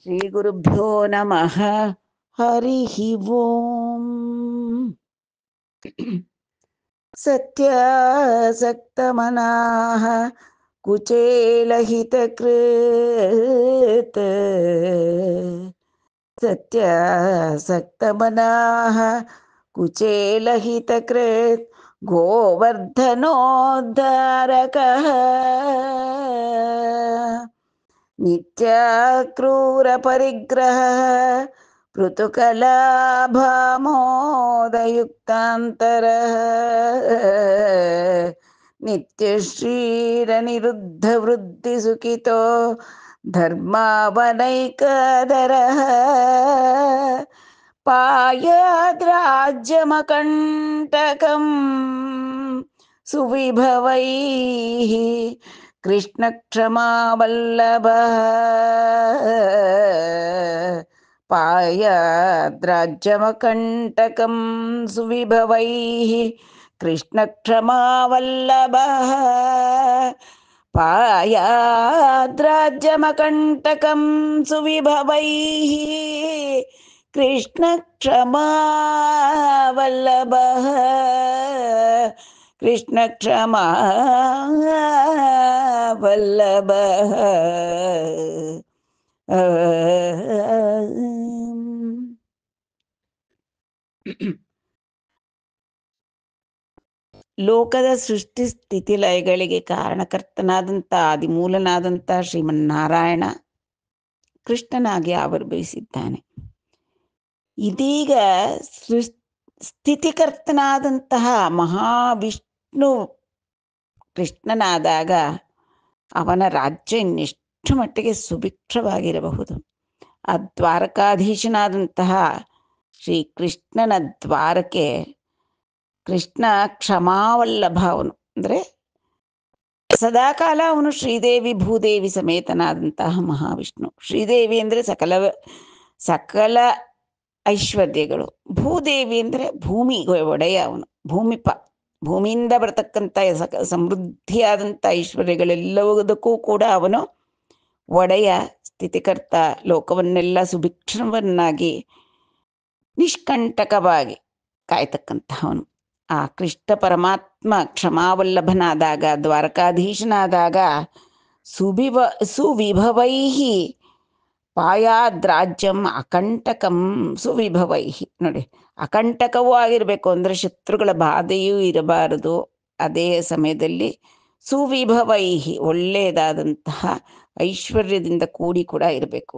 ಶ್ರೀ ಗುರುಭ್ಯೋ ನಮಃ. ಹರಿಃ ಓಂ. ಸತ್ಯಾಸಕ್ತಮನಾಃ ಕುಚೇಲಹಿತಕೃತ್. ಸತ್ಯಾಸಕ್ತಮನಾಃ ಕುಚೇಲಹಿತಕೃತ್ ಗೋವರ್ಧನೋದ್ಧಾರಕಃ. ನಿತ್ಯಾಕ್ರೂರ ಪರಿಗ್ರಹ ಪೃಥುಕಲಾಭಾಮೋದಯುಕ್ತಾಂತರ. ನಿತ್ಯಶ್ರೀರನಿರುದ್ಧ ವೃದ್ಧಿ ಸುಖಿತೋ ಧರ್ಮಾವನೈಕದರ. ಪಾಯಾದ್ರಾಜ್ಯಮಕಂಟಕಂ ಸುವಿಭವೈಃ ಕೃಷ್ಣ ಕ್ಷಮಾವಲ್ಲಭ. ಪಾಯಾದ್ರಾಜ್ಯಮಕಂಟಕಂ ಸುವಿಭವೈಃ ಕೃಷ್ಣ ಕ್ಷಮಾವಲ್ಲಭ. ಪಾಯಾದ್ರಾಜ್ಯಮಕಂಟಕಂ ಸುವಿಭವೈಃ ಕೃಷ್ಣ ಕ್ಷಮಾವಲ್ಲಭ. ಕೃಷ್ಣ ಕ್ಷಮಾ ವಲ್ಲಭ. ಲೋಕದ ಸೃಷ್ಟಿ ಸ್ಥಿತಿ ಲಯಗಳಿಗೆ ಕಾರಣಕರ್ತನಾದಂಥ ಆದಿಮೂಲನಾದಂಥ ಶ್ರೀಮನ್ನಾರಾಯಣ ಕೃಷ್ಣನಾಗಿ ಆವಿರ್ಭವಿಸಿದ್ದಾನೆ. ಇದೀಗ ಸ್ಥಿತಿಕರ್ತನಾದಂತಹ ಮಹಾವಿಷ್ಣು ಕೃಷ್ಣನಾದಾಗ ಅವನ ರಾಜ್ಯ ಇನ್ನೆಷ್ಟು ಮಟ್ಟಿಗೆ ಸುಭಿಕ್ಷವಾಗಿರಬಹುದು. ಆ ದ್ವಾರಕಾಧೀಶನಾದಂತಹ ಶ್ರೀಕೃಷ್ಣನ ದ್ವಾರಕ್ಕೆ ಕೃಷ್ಣ ಕ್ಷಮಾವಲ್ಲಭ. ಅವನು ಅಂದರೆ ಸದಾಕಾಲ ಅವನು ಶ್ರೀದೇವಿ ಭೂದೇವಿ ಸಮೇತನಾದಂತಹ ಮಹಾವಿಷ್ಣು. ಶ್ರೀದೇವಿ ಅಂದರೆ ಸಕಲ ಐಶ್ವರ್ಯಗಳು, ಭೂದೇವಿ ಅಂದರೆ ಭೂಮಿ ಒಡೆಯ ಅವನು, ಭೂಮಿಯಿಂದ ಬರತಕ್ಕಂಥ ಸಮೃದ್ಧಿಯಾದಂಥ ಐಶ್ವರ್ಯಗಳೆಲ್ಲದಕ್ಕೂ ಕೂಡ ಅವನು ಒಡೆಯ, ಸ್ಥಿತಿಕರ್ತ. ಲೋಕವನ್ನೆಲ್ಲ ಸುಭಿಕ್ಷವನ್ನಾಗಿ ನಿಷ್ಕಂಟಕವಾಗಿ ಕಾಯ್ತಕ್ಕಂಥವನು. ಆ ಕೃಷ್ಣ ಪರಮಾತ್ಮ ಕ್ಷಮಾವಲ್ಲಭನಾದಾಗ, ದ್ವಾರಕಾಧೀಶನಾದಾಗ ಸುವಿಭವೈಃ ಪಾಯಾದ್ರಾಜ್ಯಂ ಅಕಂಟಕಂ ಸುವಿಭವೈಃ. ನೋಡಿ, ಅಕಂಟಕವೂ ಆಗಿರಬೇಕು ಅಂದರೆ ಶತ್ರುಗಳ ಬಾಧೆಯೂ ಇರಬಾರದು. ಅದೇ ಸಮಯದಲ್ಲಿ ಸುವಿಭವೈಃ ಒಳ್ಳೆಯದಾದಂತಹ ಐಶ್ವರ್ಯದಿಂದ ಕೂಡಿ ಕೂಡ ಇರಬೇಕು.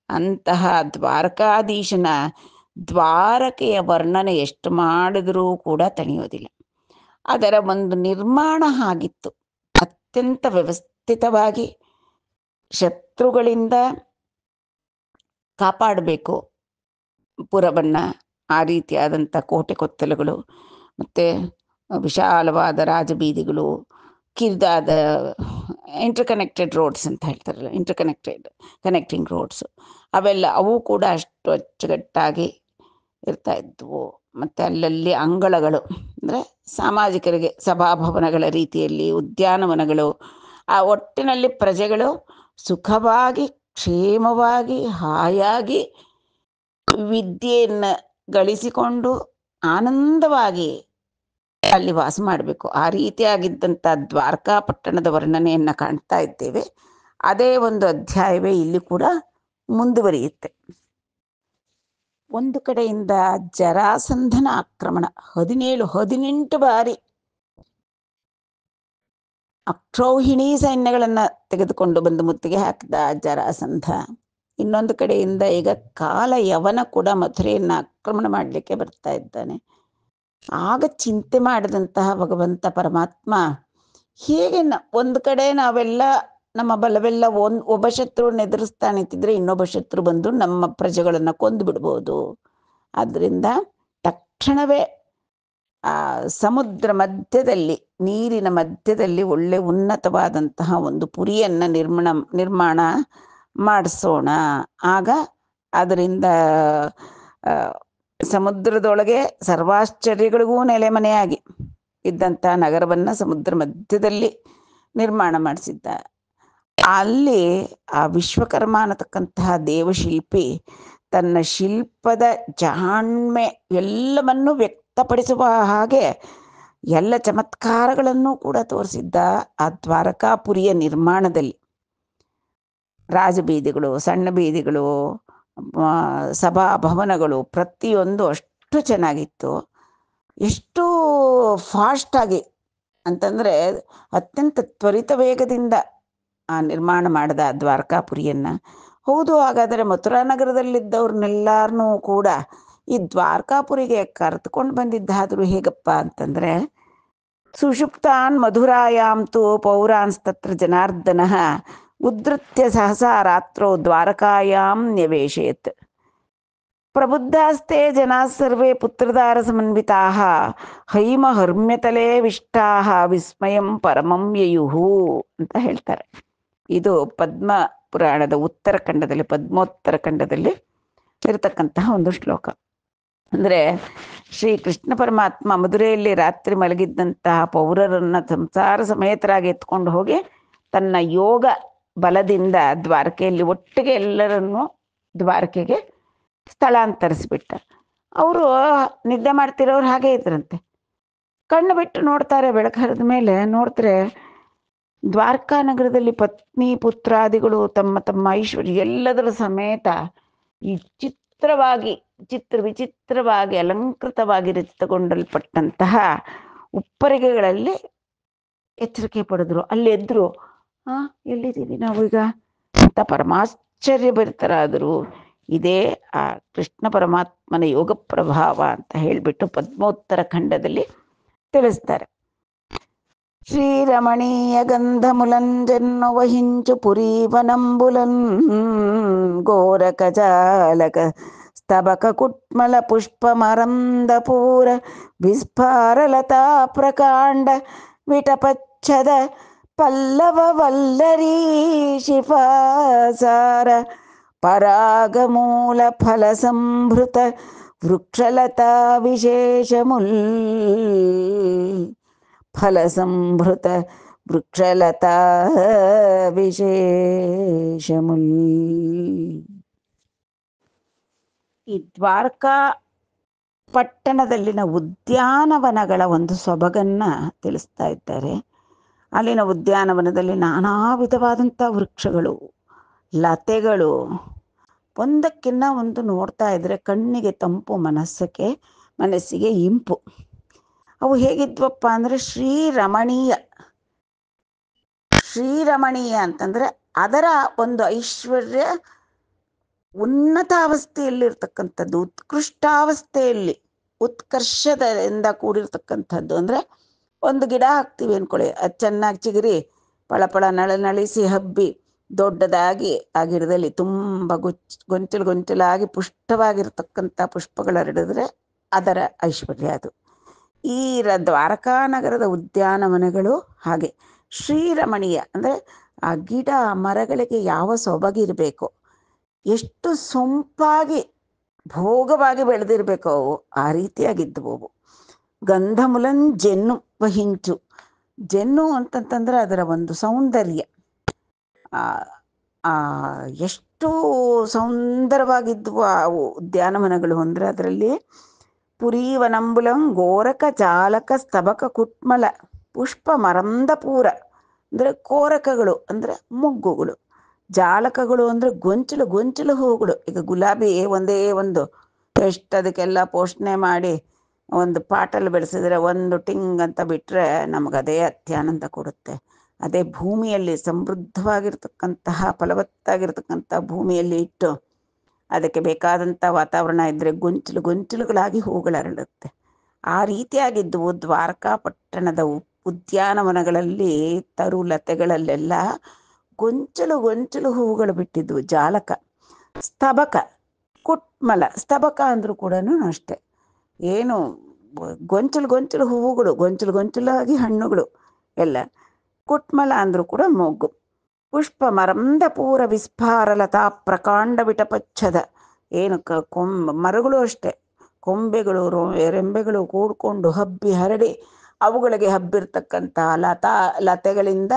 ಅಂತಹ ದ್ವಾರಕಾಧೀಶನ ದ್ವಾರಕೆಯ ವರ್ಣನೆ ಎಷ್ಟು ಮಾಡಿದರೂ ಕೂಡ ತಣಿಯೋದಿಲ್ಲ. ಅದರ ಒಂದು ನಿರ್ಮಾಣ ಆಗಿತ್ತು, ಅತ್ಯಂತ ವ್ಯವಸ್ಥಿತವಾಗಿ ಶತ್ರುಗಳಿಂದ ಕಾಪಾಡಬೇಕು ಪುರವನ್ನ. ಆ ರೀತಿಯಾದಂಥ ಕೋಟೆ ಕೊತ್ತಲುಗಳು, ಮತ್ತು ವಿಶಾಲವಾದ ರಾಜಬೀದಿಗಳು, ಕಿರಿದಾದ ಇಂಟರ್ಕನೆಕ್ಟೆಡ್ ರೋಡ್ಸ್ ಅಂತ ಹೇಳ್ತಾರಲ್ಲ, ಕನೆಕ್ಟಿಂಗ್ ರೋಡ್ಸು, ಅವು ಕೂಡ ಅಷ್ಟು ಅಚ್ಚುಕಟ್ಟಾಗಿ ಇರ್ತಾ ಇದ್ವು. ಮತ್ತು ಅಲ್ಲಲ್ಲಿ ಅಂಗಳಗಳು ಅಂದರೆ ಸಾಮಾಜಿಕರಿಗೆ ಸಭಾಭವನಗಳ ರೀತಿಯಲ್ಲಿ ಉದ್ಯಾನವನಗಳು. ಆ ಒಟ್ಟಿನಲ್ಲಿ ಪ್ರಜೆಗಳು ಸುಖವಾಗಿ ಕ್ಷೇಮವಾಗಿ ಹಾಯಾಗಿ ವಿದ್ಯೆಯನ್ನು ಗಳಿಸಿಕೊಂಡು ಆನಂದವಾಗಿ ಅಲ್ಲಿ ವಾಸ ಮಾಡಬೇಕು. ಆ ರೀತಿಯಾಗಿದ್ದಂಥ ದ್ವಾರಕಾ ಪಟ್ಟಣದ ವರ್ಣನೆಯನ್ನು ಕಾಣ್ತಾ ಇದ್ದೇವೆ. ಅದೇ ಒಂದು ಅಧ್ಯಾಯವೇ ಇಲ್ಲಿ ಕೂಡ ಮುಂದುವರಿಯುತ್ತೆ. ಒಂದು ಕಡೆಯಿಂದ ಜರಾಸಂಧನ ಆಕ್ರಮಣ, 18 ಬಾರಿ ಅಕ್ಷೌಹಿಣಿ ಸೈನ್ಯಗಳನ್ನು ತೆಗೆದುಕೊಂಡು ಬಂದು ಮುತ್ತಿಗೆ ಹಾಕಿದ ಜರಾಸಂಧ. ಇನ್ನೊಂದು ಕಡೆಯಿಂದ ಈಗ ಕಾಲ ಯವನ ಕೂಡ ಮಥುರೆಯನ್ನು ಆಕ್ರಮಣ ಮಾಡಲಿಕ್ಕೆ ಬರ್ತಾ ಇದ್ದಾನೆ. ಆಗ ಚಿಂತೆ ಮಾಡಿದಂತಹ ಭಗವಂತ ಪರಮಾತ್ಮ, ಹೇಗೆ ಒಂದು ಕಡೆ ನಾವೆಲ್ಲ ನಮ್ಮ ಬಲವೆಲ್ಲ ಒಬ್ಬ ಶತ್ರುವನ್ನು ಎದುರಿಸ್ತಾ ನಿಂತಿದ್ರೆ ಇನ್ನೊಬ್ಬ ಶತ್ರು ಬಂದು ನಮ್ಮ ಪ್ರಜೆಗಳನ್ನು ಕೊಂದು ಬಿಡ್ಬೋದು. ಆದ್ದರಿಂದ ತಕ್ಷಣವೇ ಆ ಸಮುದ್ರ ಮಧ್ಯದಲ್ಲಿ, ನೀರಿನ ಮಧ್ಯದಲ್ಲಿ ಒಳ್ಳೆ ಉನ್ನತವಾದಂತಹ ಒಂದು ಪುರಿಯನ್ನು ನಿರ್ಮಾಣ ಮಾಡಿಸೋಣ. ಆಗ ಅದರಿಂದ ಸಮುದ್ರದೊಳಗೆ ಸರ್ವಾಶ್ಚರ್ಯಗಳಿಗೂ ನೆಲೆಮನೆಯಾಗಿ ಇದ್ದಂಥ ನಗರವನ್ನು ಸಮುದ್ರ ಮಧ್ಯದಲ್ಲಿ ನಿರ್ಮಾಣ ಮಾಡಿಸಿದ್ದ. ಅಲ್ಲಿ ಆ ವಿಶ್ವಕರ್ಮ ಅನ್ನತಕ್ಕಂತಹ ದೇವಶಿಲ್ಪಿ ತನ್ನ ಶಿಲ್ಪದ ಜಾಣ್ಮೆ ಎಲ್ಲವನ್ನೂ ವ್ಯಕ್ತಪಡಿಸುವ ಹಾಗೆ ಎಲ್ಲ ಚಮತ್ಕಾರಗಳನ್ನು ಕೂಡ ತೋರಿಸಿದ್ದ ಆ ದ್ವಾರಕಾಪುರಿಯ ನಿರ್ಮಾಣದಲ್ಲಿ. ರಾಜಬೀದಿಗಳು, ಸಣ್ಣ ಬೀದಿಗಳು, ಸಭಾಭವನಗಳು ಪ್ರತಿಯೊಂದು ಅಷ್ಟು ಚೆನ್ನಾಗಿತ್ತು. ಎಷ್ಟು ಫಾಸ್ಟಾಗಿ ಅಂತಂದರೆ ಅತ್ಯಂತ ತ್ವರಿತ ವೇಗದಿಂದ ಆ ನಿರ್ಮಾಣ ಮಾಡಿದ ದ್ವಾರಕಾಪುರಿಯನ್ನು. ಹೌದು, ಹಾಗಾದರೆ ಮಥುರಾ ನಗರದಲ್ಲಿದ್ದವ್ರನ್ನೆಲ್ಲರನ್ನೂ ಕೂಡ ಈ ದ್ವಾರಕಾಪುರಿಗೆ ಕರೆದುಕೊಂಡು ಬಂದಿದ್ದಾದರೂ ಹೇಗಪ್ಪ ಅಂತಂದರೆ, ಸುಷುಪ್ತಾನ್ ಮಧುರಾಯಾಂತು ಪೌರಾನ್ಸ್ತತ್ರ ಜನಾರ್ದನ ಉದ್ಧತ್ಯ ಸಹಸಾ ರಾತ್ರೋ ದ್ವಾರಕಾಯಾಂ ನ್ಯವೇಶಯತ್. ಪ್ರಬುದ್ಧಾಸ್ತೆ ಜನಾ ಸರ್ವೇ ಪುತ್ರದಾರ ಸಮನ್ವಿತಾಃ ಹೈಮ ಹರ್ಮ್ಯತಲೆ ವಿಷ್ಟಾಃ ವಿಸ್ಮಯಂ ಪರಮಂ ಯಯುಹು ಅಂತ ಹೇಳ್ತಾರೆ. ಇದು ಪದ್ಮ ಪುರಾಣದ ಉತ್ತರಖಂಡದಲ್ಲಿ, ಪದ್ಮೋತ್ತರ ಖಂಡದಲ್ಲಿ ಇರತಕ್ಕಂತಹ ಒಂದು ಶ್ಲೋಕ. ಅಂದರೆ ಶ್ರೀ ಕೃಷ್ಣ ಪರಮಾತ್ಮ ಮಧುರೆಯಲ್ಲಿ ರಾತ್ರಿ ಮಲಗಿದ್ದಂತಹ ಪೌರರನ್ನು ಸಂಸಾರ ಸಮೇತರಾಗಿ ಎತ್ಕೊಂಡು ಹೋಗಿ ತನ್ನ ಯೋಗ ಬಲದಿಂದ ದ್ವಾರಕೆಯಲ್ಲಿ ಒಟ್ಟಿಗೆ ಎಲ್ಲರನ್ನೂ ದ್ವಾರಕೆಗೆ ಸ್ಥಳಾಂತರಿಸ್ಬಿಟ್ಟ. ಅವರು ನಿದ್ದೆ ಮಾಡ್ತಿರೋರು ಹಾಗೆ ಇದ್ರಂತೆ. ಕಣ್ಣು ಬಿಟ್ಟು ನೋಡ್ತಾರೆ, ಬೆಳಕು ಹರಿದ ಮೇಲೆ ನೋಡ್ತಾರೆ ದ್ವಾರಕಾ ನಗರದಲ್ಲಿ ಪತ್ನಿ ಪುತ್ರಾದಿಗಳು ತಮ್ಮ ತಮ್ಮ ಐಶ್ವರ್ಯ ಎಲ್ಲದರ ಸಮೇತ ಈ ವಿಚಿತ್ರವಾಗಿ ಅಲಂಕೃತವಾಗಿ ರಚಿತಗೊಂಡಲ್ಪಟ್ಟಂತಹ ಉಪ್ಪರಿಗೆಗಳಲ್ಲಿ ಎಚ್ಚರಿಕೆ ಪಡೆದ್ರು. ಅಲ್ಲಿ ಎದ್ರು, ಎಲ್ಲಿದ್ದೀವಿ ನಾವು ಈಗ ಅಂತ ಪರಮಾಶ್ಚರ್ಯಭರಿತರಾದರು. ಇದೇ ಆ ಕೃಷ್ಣ ಪರಮಾತ್ಮನ ಯೋಗ ಪ್ರಭಾವ ಅಂತ ಹೇಳಿಬಿಟ್ಟು ಪದ್ಮೋತ್ತರ ಖಂಡದಲ್ಲಿ ತಿಳಿಸ್ತಾರೆ. ಶ್ರೀರಮಣೀಯ ಗಂಧಮುಲಂಜನ್ನು ವಹಿಂಚು ಪುರೀವನಂಬುಲನ್ ಗೋರಕ ಜಾಲಕ ಸ್ತಬಕ ಕುಟ್ಮಲ ಪುಷ್ಪ ಮರಂದಪೂರ ವಿಸ್ಫಾರಲತಾ ಪ್ರಕಾಂಡ ವಿಟಪಚ್ಛದ ಪಲ್ಲವ ವಲ್ಲರೀ ಶಿಫಾಸಾರ ಪರಾಗಮೂಲ ಫಲ ಸಂಭೃತ ವೃಕ್ಷಲತಾ ವಿಶೇಷಮುಲ್ ಫಲ ಸಂಭೃತ ವೃಕ್ಷಲತಾ ವಿಶೇಷಮುಲ್. ಈ ದ್ವಾರಕಾ ಪಟ್ಟಣದಲ್ಲಿನ ಉದ್ಯಾನವನಗಳ ಒಂದು ಸೊಬಗನ್ನ ತಿಳಿಸ್ತಾ ಇದ್ದಾರೆ. ಅಲ್ಲಿನ ಉದ್ಯಾನವನದಲ್ಲಿ ನಾನಾ ವಿಧವಾದಂಥ ವೃಕ್ಷಗಳು, ಲತೆಗಳು, ಒಂದಕ್ಕಿನ್ನ ಒಂದು ನೋಡ್ತಾ ಇದ್ರೆ ಕಣ್ಣಿಗೆ ತಂಪು, ಮನಸ್ಸಿಗೆ ಇಂಪು. ಅವು ಹೇಗಿದ್ವಪ್ಪ ಅಂದರೆ ಶ್ರೀರಮಣೀಯ ಅಂತಂದರೆ ಅದರ ಒಂದು ಐಶ್ವರ್ಯ ಉನ್ನತಾವಸ್ಥೆಯಲ್ಲಿರ್ತಕ್ಕಂಥದ್ದು, ಉತ್ಕೃಷ್ಟಾವಸ್ಥೆಯಲ್ಲಿ ಉತ್ಕರ್ಷದಿಂದ ಕೂಡಿರ್ತಕ್ಕಂಥದ್ದು. ಅಂದರೆ ಒಂದು ಗಿಡ ಹಾಕ್ತೀವಿ ಅಂದ್ಕೊಳ್ಳಿ, ಅದು ಚೆನ್ನಾಗಿ ಚಿಗುರಿ ಪಳಪಳ ನಳಿಸಿ ಹಬ್ಬಿ ದೊಡ್ಡದಾಗಿ ಆ ಗಿಡದಲ್ಲಿ ತುಂಬ ಗೊಂಚಲಾಗಿ ಪುಷ್ಟವಾಗಿರ್ತಕ್ಕಂಥ ಪುಷ್ಪಗಳರಡಿದ್ರೆ ಅದರ ಐಶ್ವರ್ಯ ಅದು. ಈ ದ್ವಾರಕಾ ನಗರದ ಉದ್ಯಾನವನಗಳು ಹಾಗೆ ಶ್ರೀರಮಣೀಯ. ಅಂದರೆ ಆ ಗಿಡ ಮರಗಳಿಗೆ ಯಾವ ಸೊಬಗಿರಬೇಕು, ಎಷ್ಟು ಸೊಂಪಾಗಿ ಭೋಗವಾಗಿ ಬೆಳೆದಿರಬೇಕು ಅವು, ಆ ರೀತಿಯಾಗಿದ್ದವು ಅವು. ಗಂಧಮುಲನ್ ಜೆನ್ನು ವಹಿಂಚು. ಜೆನ್ನು ಅಂತಂತಂದ್ರೆ ಅದರ ಒಂದು ಸೌಂದರ್ಯ, ಎಷ್ಟು ಸುಂದರವಾಗಿದ್ವು ಆ ಉದ್ಯಾನವನಗಳು ಅಂದರೆ ಅದರಲ್ಲಿ ಪುರೀವನಂಬುಲಂ ಗೋರಕ ಜಾಲಕ ಸ್ತಬಕ ಕುಟ್ಮಲ ಪುಷ್ಪ ಮರಂದಪೂರ. ಅಂದರೆ ಕೋರಕಗಳು ಅಂದರೆ ಮೊಗ್ಗುಗಳು, ಜಾಲಕಗಳು ಅಂದರೆ ಗೊಂಚಲು ಹೂಗಳು. ಈಗ ಗುಲಾಬಿ ಒಂದೇ ಒಂದು ಎಷ್ಟು ಅದಕ್ಕೆಲ್ಲ ಪೋಷಣೆ ಮಾಡಿ ಒಂದು ಪಾಟಲ್ಲಿ ಬೆಳೆಸಿದ್ರೆ ಒಂದು ಟಿಂಗ್ ಅಂತ ಬಿಟ್ಟರೆ ನಮಗದೇ ಅತ್ಯಾನಂದ ಕೊಡುತ್ತೆ. ಅದೇ ಭೂಮಿಯಲ್ಲಿ ಸಮೃದ್ಧವಾಗಿರ್ತಕ್ಕಂತಹ ಫಲವತ್ತಾಗಿರ್ತಕ್ಕಂಥ ಭೂಮಿಯಲ್ಲಿ ಇಟ್ಟು ಅದಕ್ಕೆ ಬೇಕಾದಂಥ ವಾತಾವರಣ ಇದ್ದರೆ ಗೊಂಚಲುಗಳಾಗಿ ಹೂಗಳರಳುತ್ತೆ. ಆ ರೀತಿಯಾಗಿದ್ದವು ದ್ವಾರಕಾ ಪಟ್ಟಣದ ಉದ್ಯಾನವನಗಳಲ್ಲಿ. ತರುಲತೆಗಳಲ್ಲೆಲ್ಲ ಗೊಂಚಲು ಹೂಗಳು ಬಿಟ್ಟಿದ್ವು. ಜಾಲಕ, ಸ್ತಬಕ, ಕುಟ್ಮಲ. ಸ್ತಬಕ ಅಂದರೂ ಕೂಡ ಅಷ್ಟೆ, ಏನು ಗೊಂಚಲು ಹೂವುಗಳು, ಗೊಂಚಲಾಗಿ ಹಣ್ಣುಗಳು ಎಲ್ಲ. ಕುಟ್ಮಲ ಅಂದರೂ ಕೂಡ ಮೊಗ್ಗು. ಪುಷ್ಪ ಮರಂದ ಪೂರ ವಿಸ್ಫಾರಲತಾ ಪ್ರಕಾಂಡ ವಿಟಪಚ್ಛದ. ಏನು ಮರಗಳು ಅಷ್ಟೆ, ಕೊಂಬೆಗಳು ರೆಂಬೆಗಳು ಕೂಡ್ಕೊಂಡು ಹಬ್ಬಿ ಹರಡಿ ಅವುಗಳಿಗೆ ಹಬ್ಬಿರ್ತಕ್ಕಂಥ ಲತೆಗಳಿಂದ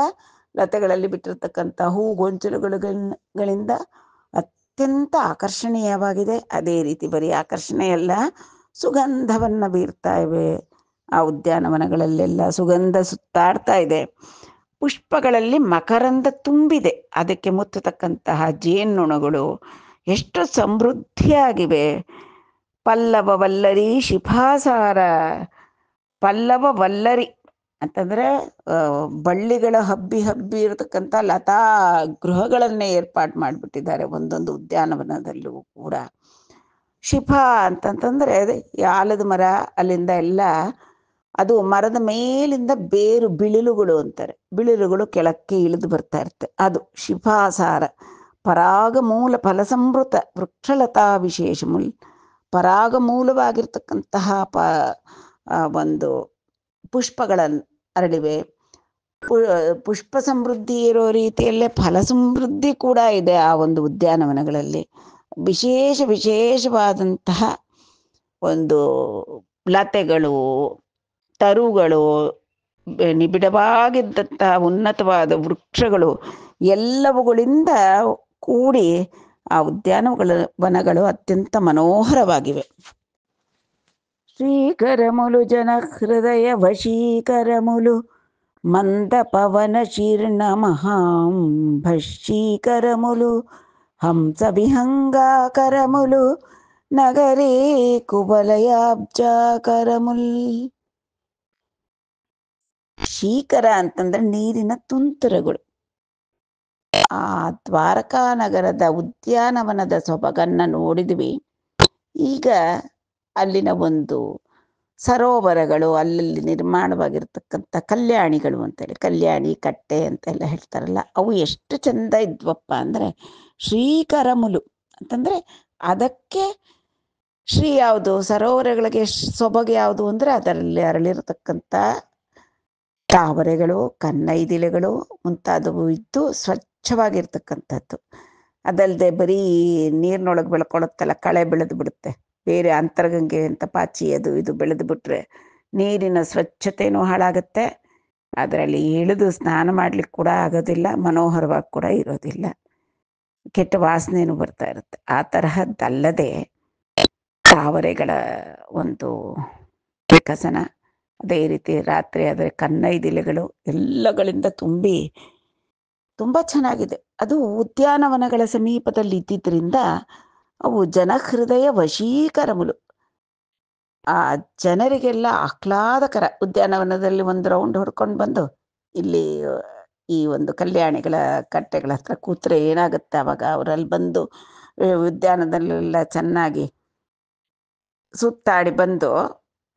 ಲತೆಗಳಲ್ಲಿ ಬಿಟ್ಟಿರ್ತಕ್ಕಂಥ ಗೊಂಚಲುಗಳಿಂದ ಅತ್ಯಂತ ಆಕರ್ಷಣೀಯವಾಗಿದೆ. ಅದೇ ರೀತಿ ಬರೀ ಆಕರ್ಷಣೆಯಲ್ಲ, ಸುಗಂಧವನ್ನು ಬೀರ್ತಾ ಇವೆ. ಆ ಉದ್ಯಾನವನಗಳಲ್ಲೆಲ್ಲ ಸುಗಂಧ ಸುತ್ತಾಡ್ತಾ ಇದೆ. ಪುಷ್ಪಗಳಲ್ಲಿ ಮಕರಂದ ತುಂಬಿದೆ. ಅದಕ್ಕೆ ಮುತ್ತತಕ್ಕಂತಹ ಜೇನುನೊಣಗಳು ಎಷ್ಟು ಸಮೃದ್ಧಿಯಾಗಿವೆ. ಪಲ್ಲವ ವಲ್ಲರಿ ಶಿಫಾಸಾರ. ಪಲ್ಲವ ವಲ್ಲರಿ ಅಂತಂದರೆ ಬಳ್ಳಿಗಳ ಹಬ್ಬಿ ಹಬ್ಬಿ ಇರತಕ್ಕಂಥ ಲತಾ ಗೃಹಗಳನ್ನೇ ಏರ್ಪಾಡು ಮಾಡಿಬಿಟ್ಟಿದ್ದಾರೆ ಒಂದೊಂದು ಉದ್ಯಾನವನದಲ್ಲೂ ಕೂಡ. ಶಿಫಾ ಅಂತಂತಂದರೆ ಆಲದ ಮರ, ಅಲ್ಲಿಂದ ಎಲ್ಲ ಅದು ಮರದ ಮೇಲಿಂದ ಬೇರು ಬಿಳಿಲುಗಳು ಅಂತಾರೆ. ಬಿಳಿಲುಗಳು ಕೆಳಕ್ಕೆ ಇಳಿದು ಬರ್ತಾ ಇರುತ್ತೆ. ಅದು ಶಿಫಾಸಾರ. ಪರಾಗ ಮೂಲ ಫಲಸಮೃತ ವೃಕ್ಷಲತಾ ವಿಶೇಷಮುಲ್. ಪರಾಗ ಮೂಲವಾಗಿರ್ತಕ್ಕಂತಹ ಒಂದು ಪುಷ್ಪಗಳನ್ನು ಅರಳಿವೆ. ಪುಷ್ಪ ಸಮೃದ್ಧಿ ಇರೋ ರೀತಿಯಲ್ಲೇ ಫಲ ಸಮೃದ್ಧಿ ಕೂಡ ಇದೆ ಆ ಒಂದು ಉದ್ಯಾನವನಗಳಲ್ಲಿ. ವಿಶೇಷವಾದಂತಹ ಒಂದು ಲತೆಗಳು, ತರುಗಳು, ನಿಬಿಡವಾಗಿದ್ದಂತಹ ಉನ್ನತವಾದ ವೃಕ್ಷಗಳು ಎಲ್ಲವುಗಳಿಂದ ಕೂಡಿ ಆ ವನಗಳು ಅತ್ಯಂತ ಮನೋಹರವಾಗಿವೆ. ಶ್ರೀಕರಮುಲು ಜನ ಹೃದಯ ವಶೀಕರಮುಲು ಮಂದ ಪವನ ಶೀರ್ಣ ಮಹಾಂಭಶೀಕರಮುಲು ಹಂಸ ವಿಹಂಗಾಕರಮುಲು ನಗರೇ ಕುಬಲಯಾಬ್ಜಾಕರಮುಲ್. ಶೀಕರ ಅಂತಂದ್ರೆ ನೀರಿನ ತುಂತುರುಗಳು. ಆ ದ್ವಾರಕಾ ನಗರದ ಉದ್ಯಾನವನದ ಸೊಬಗನ್ನ ನೋಡಿದ್ವಿ. ಈಗ ಅಲ್ಲಿನ ಒಂದು ಸರೋವರಗಳು, ಅಲ್ಲಲ್ಲಿ ನಿರ್ಮಾಣವಾಗಿರ್ತಕ್ಕಂಥ ಕಲ್ಯಾಣಿಗಳು ಅಂತೇಳಿ, ಕಲ್ಯಾಣಿ ಕಟ್ಟೆ ಅಂತೆಲ್ಲ ಹೇಳ್ತಾರಲ್ಲ, ಅವು ಎಷ್ಟು ಚಂದ ಇದ್ವಪ್ಪ ಅಂದರೆ, ಶ್ರೀಕರಮುಲು ಅಂತಂದರೆ ಅದಕ್ಕೆ ಶ್ರೀ ಯಾವುದು, ಸರೋವರಗಳಿಗೆ ಸೊಬಗು ಯಾವುದು ಅಂದರೆ ಅದರಲ್ಲಿ ಅರಳಿರತಕ್ಕಂಥ ತಾವರೆಗಳು, ಕನ್ನೈದಿಲೆಗಳು ಮುಂತಾದವು ಇದ್ದು ಸ್ವಚ್ಛವಾಗಿರ್ತಕ್ಕಂಥದ್ದು. ಅದಲ್ಲದೆ ಬರೀ ನೀರಿನೊಳಗೆ ಬೆಳ್ಕೊಳತ್ತಲ್ಲ, ಕಳೆ ಬೆಳೆದು ಬಿಡುತ್ತೆ. ಬೇರೆ ಅಂತರ್ಗಂಗೆ ಅಂತ ಪಾಚಿ ಅದು ಇದು ಬೆಳೆದು ಬಿಟ್ರೆ ನೀರಿನ ಸ್ವಚ್ಛತೆಯೂ ಹಾಳಾಗುತ್ತೆ. ಅದರಲ್ಲಿ ಇಳಿದು ಸ್ನಾನ ಮಾಡ್ಲಿಕ್ಕೆ ಕೂಡ ಆಗೋದಿಲ್ಲ, ಮನೋಹರವಾಗಿ ಕೂಡ ಇರೋದಿಲ್ಲ, ಕೆಟ್ಟ ವಾಸನೆಯೂ ಬರ್ತಾ ಇರುತ್ತೆ. ಆ ತರಹದ್ದಲ್ಲದೆ ತಾವರೆಗಳ ಒಂದು ವಿಕಸನ, ಅದೇ ರೀತಿ ರಾತ್ರಿ ಆದರೆ ಕನ್ನೈದಿಲೆಗಳು ಎಲ್ಲಗಳಿಂದ ತುಂಬಿ ತುಂಬ ಚೆನ್ನಾಗಿದೆ. ಅದು ಉದ್ಯಾನವನಗಳ ಸಮೀಪದಲ್ಲಿ ಇದ್ದಿದ್ದರಿಂದ ಅವು ಜನಹೃದಯ ವಶೀಕರಮುಲು. ಆ ಜನರಿಗೆಲ್ಲ ಆಹ್ಲಾದಕರ. ಉದ್ಯಾನವನದಲ್ಲಿ ಒಂದು ರೌಂಡ್ ಹೊಡ್ಕೊಂಡು ಬಂದು ಇಲ್ಲಿ ಈ ಒಂದು ಕಲ್ಯಾಣಿಗಳ ಕಟ್ಟೆಗಳ ಹತ್ರ ಕೂತ್ರೆ ಏನಾಗುತ್ತೆ, ಅವಾಗ ಅವರಲ್ಲಿ ಬಂದು ಉದ್ಯಾನದಲ್ಲೆಲ್ಲ ಚೆನ್ನಾಗಿ ಸುತ್ತಾಡಿ ಬಂದು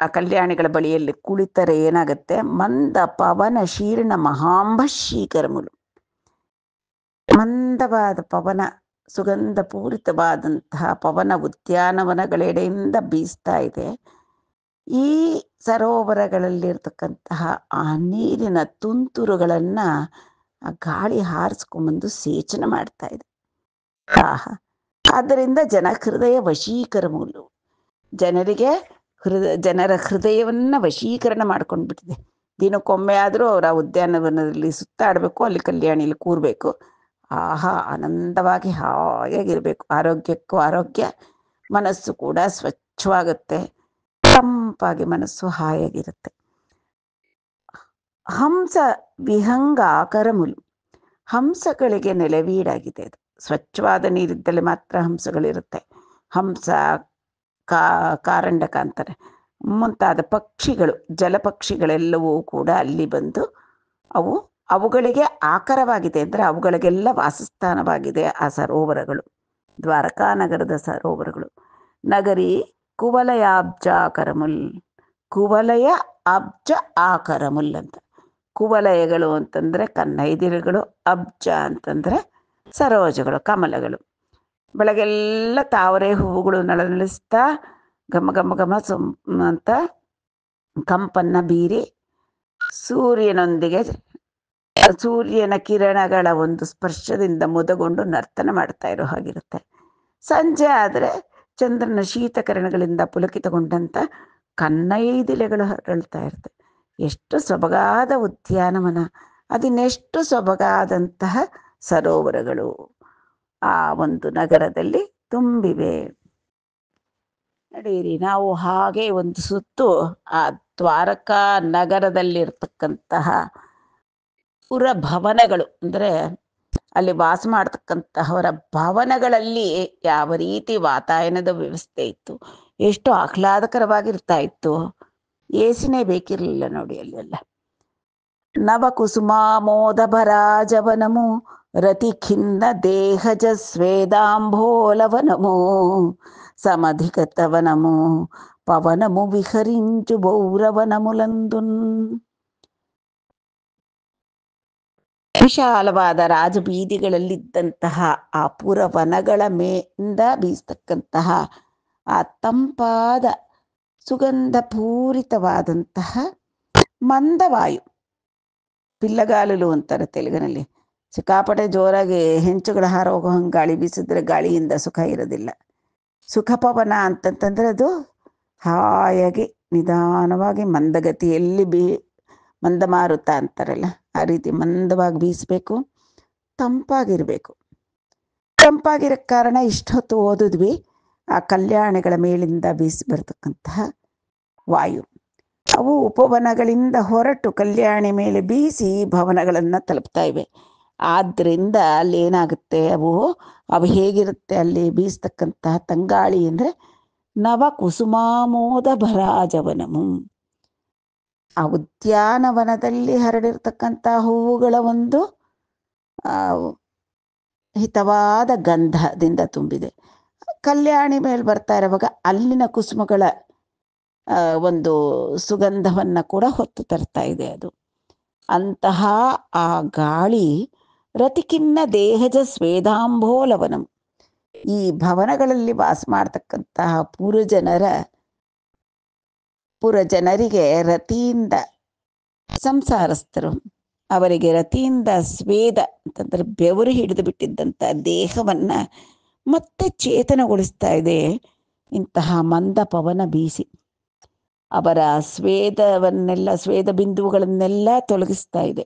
ಆ ಕಲ್ಯಾಣಿಗಳ ಬಳಿಯಲ್ಲಿ ಕುಳಿತರೆ ಏನಾಗುತ್ತೆ, ಮಂದ ಪವನ ಶೀರ್ಣ ಮಹಾಂಭಶೀಕರಮುಲು. ಮಂದವಾದ ಪವನ, ಸುಗಂಧ ಪೂರಿತವಾದಂತಹ ಪವನ ಉದ್ಯಾನವನಗಳೆಡೆಯಿಂದ ಬೀಸ್ತಾ ಇದೆ. ಈ ಸರೋವರಗಳಲ್ಲಿರ್ತಕ್ಕಂತಹ ಆ ನೀರಿನ ತುಂತುರುಗಳನ್ನು ಆ ಗಾಳಿ ಹಾರಿಸ್ಕೊಂಬಂದು ಸೇಚನ ಮಾಡ್ತಾ ಇದೆ. ಆದ್ದರಿಂದ ಜನಹೃದಯ ವಶೀಕರಮುಲು. ಜನರ ಹೃದಯವನ್ನು ವಶೀಕರಣ ಮಾಡ್ಕೊಂಡ್ಬಿಟ್ಟಿದೆ. ದಿನಕ್ಕೊಮ್ಮೆ ಆದರೂ ಅವರ ಉದ್ಯಾನವನದಲ್ಲಿ ಸುತ್ತಾಡಬೇಕು, ಅಲ್ಲಿ ಕಲ್ಯಾಣಿಯಲ್ಲಿ ಕೂರಬೇಕು. ಆನಂದವಾಗಿ ಹಾಯಾಗಿರಬೇಕು. ಆರೋಗ್ಯಕ್ಕೂ ಆರೋಗ್ಯ, ಮನಸ್ಸು ಕೂಡ ಸ್ವಚ್ಛವಾಗುತ್ತೆ, ತಂಪಾಗಿ ಮನಸ್ಸು ಹಾಯಾಗಿರುತ್ತೆ. ಹಂಸ ವಿಹಂಗಾಕರಮುಲು. ಹಂಸಗಳಿಗೆ ನೆಲೆವೀಡಾಗಿದೆ ಅದು. ಸ್ವಚ್ಛವಾದ ನೀರಿದ್ದಲ್ಲಿ ಮಾತ್ರ ಹಂಸಗಳಿರುತ್ತೆ. ಹಂಸ, ಕಾರಂಡಕ ಅಂತಾರೆ, ಮುಂತಾದ ಪಕ್ಷಿಗಳು, ಜಲಪಕ್ಷಿಗಳೆಲ್ಲವೂ ಕೂಡ ಅಲ್ಲಿ ಬಂದು ಅವುಗಳಿಗೆ ಆಕರವಾಗಿದೆ ಅಂದರೆ ಅವುಗಳಿಗೆಲ್ಲ ವಾಸಸ್ಥಾನವಾಗಿದೆ ಆ ಸರೋವರಗಳು, ದ್ವಾರಕಾ ನಗರದ ಸರೋವರಗಳು. ನಗರಿ ಕುವಲಯಾಬ್ಜಾಕರಮುಲ್. ಕುವಲಯ ಅಬ್ಜ ಆಕರಮುಲ್ ಅಂತ. ಕುವಲಯಗಳು ಅಂತಂದರೆ ಕನ್ನೈದಿರುಗಳು, ಅಬ್ಜ ಅಂತಂದರೆ ಸರೋಜಗಳು, ಕಮಲಗಳು. ಬೆಳಗ್ಗೆಲ್ಲ ತಾವರೆ ಹೂವುಗಳು ನಳನಳಿಸ್ತಾ ಘಮ ಘಮ ಘಮ ಅಂತ ಕಂಪನ್ನು ಬೀರಿ ಸೂರ್ಯನ ಕಿರಣಗಳ ಒಂದು ಸ್ಪರ್ಶದಿಂದ ಮುದಗೊಂಡು ನರ್ತನ ಮಾಡ್ತಾ ಇರೋ ಹಾಗಿರುತ್ತೆ. ಸಂಜೆ ಆದರೆ ಚಂದ್ರನ ಶೀತಕಿರಣಗಳಿಂದ ಪುಲಕಿತಗೊಂಡಂಥ ಕನ್ನೈದಿಲೆಗಳು ಹರಳ್ತಾ ಇರುತ್ತೆ. ಎಷ್ಟು ಸೊಬಗಾದ ಉದ್ಯಾನವನ ಅದಿನ್ನೆಷ್ಟು ಸೊಬಗಾದಂತಹ ಸರೋವರಗಳು ಆ ಒಂದು ನಗರದಲ್ಲಿ ತುಂಬಿವೆ. ನಡೀರಿ ನಾವು ಹಾಗೆ ಒಂದು ಸುತ್ತು ಆ ದ್ವಾರಕಾ ನಗರದಲ್ಲಿರ್ತಕ್ಕಂತಹ ಪುರಭವನಗಳು, ಅಂದರೆ ಅಲ್ಲಿ ವಾಸ ಮಾಡತಕ್ಕಂತಹವರ ಭವನಗಳಲ್ಲಿ ಯಾವ ರೀತಿ ವಾತಾಯನದ ವ್ಯವಸ್ಥೆ ಇತ್ತು, ಎಷ್ಟು ಆಹ್ಲಾದಕರವಾಗಿರ್ತಾ ಇತ್ತು. ಎಸಿನೇ ಬೇಕಿರಲಿಲ್ಲ ನೋಡಿ ಅಲ್ಲೆಲ್ಲ. ನವಕುಸುಮಾಮೋದಭರಾಜವನಮು ರತಿ ಖಿನ್ನ ದೇಹಜ ಸ್ವೇದಾಂಭೋಲವನಮು ಸಮಧಿಗತವನಮು ಪವನಮು ವಿಹರಿಂಚು ಬೌರವನಮುಲಂದುನ್. ವಿಶಾಲವಾದ ರಾಜಬೀದಿಗಳಲ್ಲಿದ್ದಂತಹ ಆ ಪುರವನಗಳ ಮೇಲಿಂದ ಬೀಸ್ತಕ್ಕಂತಹ ಆ ತಂಪಾದ ಸುಗಂಧ ಪೂರಿತವಾದಂತಹ ಮಂದವಾಯು, ಪಿಲ್ಲಗಾಲಲು ಅಂತಾರೆ ತೆಲುಗಿನಲ್ಲಿ. ಸಿಕ್ಕಾಪಟ್ಟೆ ಜೋರಾಗಿ ಹೆಂಚುಗಳ ಹಾರೋಗೋ ಹಂಗೆ ಗಾಳಿ ಬೀಸಿದ್ರೆ ಗಾಳಿಯಿಂದ ಸುಖ ಇರೋದಿಲ್ಲ. ಸುಖ ಪವನ ಅಂತಂತಂದ್ರೆ ಅದು ಹಾಯಾಗಿ ನಿಧಾನವಾಗಿ ಮಂದಗತಿಯಲ್ಲಿ ಮಂದಮಾರುತ ಅಂತಾರಲ್ಲ, ಆ ರೀತಿ ಮಂದವಾಗಿ ಬೀಸಬೇಕು, ತಂಪಾಗಿರ್ಬೇಕು. ತಂಪಾಗಿರಕ್ಕೆ ಕಾರಣ ಇಷ್ಟೊತ್ತು ಓದಿದ್ವಿ, ಆ ಕಲ್ಯಾಣಿಗಳ ಮೇಲಿಂದ ಬೀಸಿ ಬರ್ತಕ್ಕಂತಹ ವಾಯು. ಅವು ಉಪವನಗಳಿಂದ ಹೊರಟು ಕಲ್ಯಾಣಿ ಮೇಲೆ ಬೀಸಿ ಭವನಗಳನ್ನು ತಲುಪ್ತಾ ಇವೆ. ಆದ್ದರಿಂದ ಅಲ್ಲಿ ಏನಾಗುತ್ತೆ, ಅವು ಹೇಗಿರುತ್ತೆ ಅಲ್ಲಿ ಬೀಸ್ತಕ್ಕಂತಹ ತಂಗಾಳಿ ಅಂದರೆ ನವ ಕುಸುಮಾಮೋದ ಭರಾಜವನಮು. ಆ ಉದ್ಯಾನವನದಲ್ಲಿ ಹರಡಿರ್ತಕ್ಕಂತಹ ಹೂವುಗಳ ಒಂದು ಹಿತವಾದ ಗಂಧದಿಂದ ತುಂಬಿದೆ. ಕಲ್ಯಾಣಿ ಮೇಲೆ ಬರ್ತಾ ಇರುವಾಗ ಅಲ್ಲಿನ ಕುಸುಮಗಳ ಒಂದು ಸುಗಂಧವನ್ನು ಕೂಡ ಹೊತ್ತು ತರ್ತಾ ಇದೆ ಅದು. ಅಂತಹ ಆ ಗಾಳಿ ರತಿಕಿನ್ನ ದೇಹಜ ಸ್ವೇದಾಂಭೋಲವನಂ. ಈ ಭವನಗಳಲ್ಲಿ ವಾಸ ಮಾಡ್ತಕ್ಕಂತಹ ಪುರಜನರಿಗೆ ರತಿಯಿಂದ ಸಂಸಾರಸ್ಥರು, ಅವರಿಗೆ ರತಿಯಿಂದ ಸ್ವೇದ ಅಂತಂದ್ರೆ ಬೆವರು ಹಿಡಿದು ಬಿಟ್ಟಿದ್ದಂಥ ದೇಹವನ್ನ ಮತ್ತೆ ಚೇತನಗೊಳಿಸ್ತಾ ಇದೆ ಇಂತಹ ಮಂದ ಪವನ ಬೀಸಿ. ಅವರ ಸ್ವೇದ ಬಿಂದುಗಳನ್ನೆಲ್ಲ ತೊಲಗಿಸ್ತಾ ಇದೆ.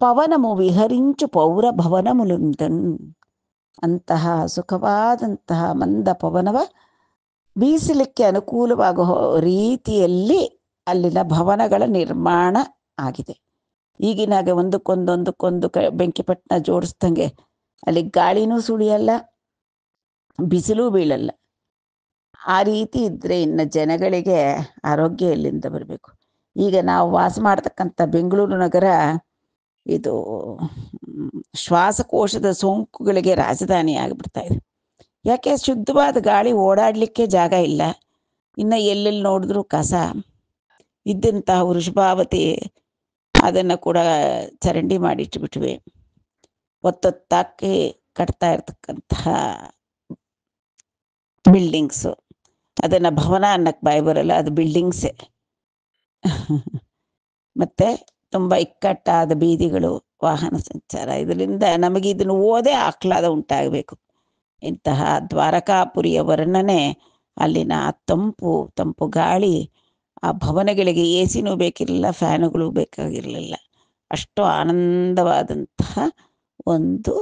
ಪವನಮು ವಿಹರಿಂಚು ಪೌರ ಭವನ ಮುಲುಂದನ್. ಅಂತಹ ಸುಖವಾದಂತಹ ಮಂದ ಪವನವ ಬೀಸಲಿಕ್ಕೆ ಅನುಕೂಲವಾಗುವ ರೀತಿಯಲ್ಲಿ ಅಲ್ಲಿನ ಭವನಗಳ ನಿರ್ಮಾಣ ಆಗಿದೆ. ಈಗಿನಾಗ ಒಂದಕ್ಕೊಂದು ಬೆಂಕಿಪಟ್ಟಣ ಜೋಡಿಸ್ದಂಗೆ ಅಲ್ಲಿ ಗಾಳಿನೂ ಸುಳಿಯಲ್ಲ, ಬಿಸಿಲು ಬೀಳಲ್ಲ. ಆ ರೀತಿ ಇದ್ರೆ ಇನ್ನು ಜನಗಳಿಗೆ ಆರೋಗ್ಯ ಎಲ್ಲಿಂದ ಬರಬೇಕು? ಈಗ ನಾವು ವಾಸ ಮಾಡ್ತಕ್ಕಂಥ ಬೆಂಗಳೂರು ನಗರ ಇದು ಶ್ವಾಸಕೋಶದ ಸೋಂಕುಗಳಿಗೆ ರಾಜಧಾನಿ ಆಗಿಬಿಡ್ತಾ ಇದೆ. ಯಾಕೆ? ಶುದ್ಧವಾದ ಗಾಳಿ ಓಡಾಡಲಿಕ್ಕೆ ಜಾಗ ಇಲ್ಲ. ಇನ್ನು ಎಲ್ಲೆಲ್ಲಿ ನೋಡಿದ್ರು ಕಸ. ಇದ್ದಂತಹ ವೃಷಭಾವತಿ ಅದನ್ನು ಕೂಡ ಚರಂಡಿ ಮಾಡಿಟ್ಬಿಟ್ವಿ. ಒತ್ತೊತ್ತಾಕಿ ಕಟ್ತಾ ಇರ್ತಕ್ಕಂತಹ ಬಿಲ್ಡಿಂಗ್ಸು, ಅದನ್ನು ಭವನ ಅನ್ನಕ್ಕೆ ಬಾಯಿ ಬರಲ್ಲ, ಅದು ಬಿಲ್ಡಿಂಗ್ಸೇ. ಮತ್ತೆ ತುಂಬ ಇಕ್ಕಟ್ಟಾದ ಬೀದಿಗಳು, ವಾಹನ ಸಂಚಾರ. ಇದರಿಂದ ನಮಗೆ ಇದನ್ನು ಓದೇ ಆಹ್ಲಾದ ಉಂಟಾಗಬೇಕು. ಇಂತಹ ದ್ವಾರಕಾಪುರಿಯ ವರ್ಣನೆ, ಅಲ್ಲಿನ ತಂಪು ಗಾಳಿ, ಆ ಭವನಗಳಿಗೆ ಎಸಿನೂ ಬೇಕಿರಲಿಲ್ಲ, ಫ್ಯಾನುಗಳು ಬೇಕಾಗಿರಲಿಲ್ಲ. ಅಷ್ಟು ಆನಂದವಾದಂತಹ ಒಂದು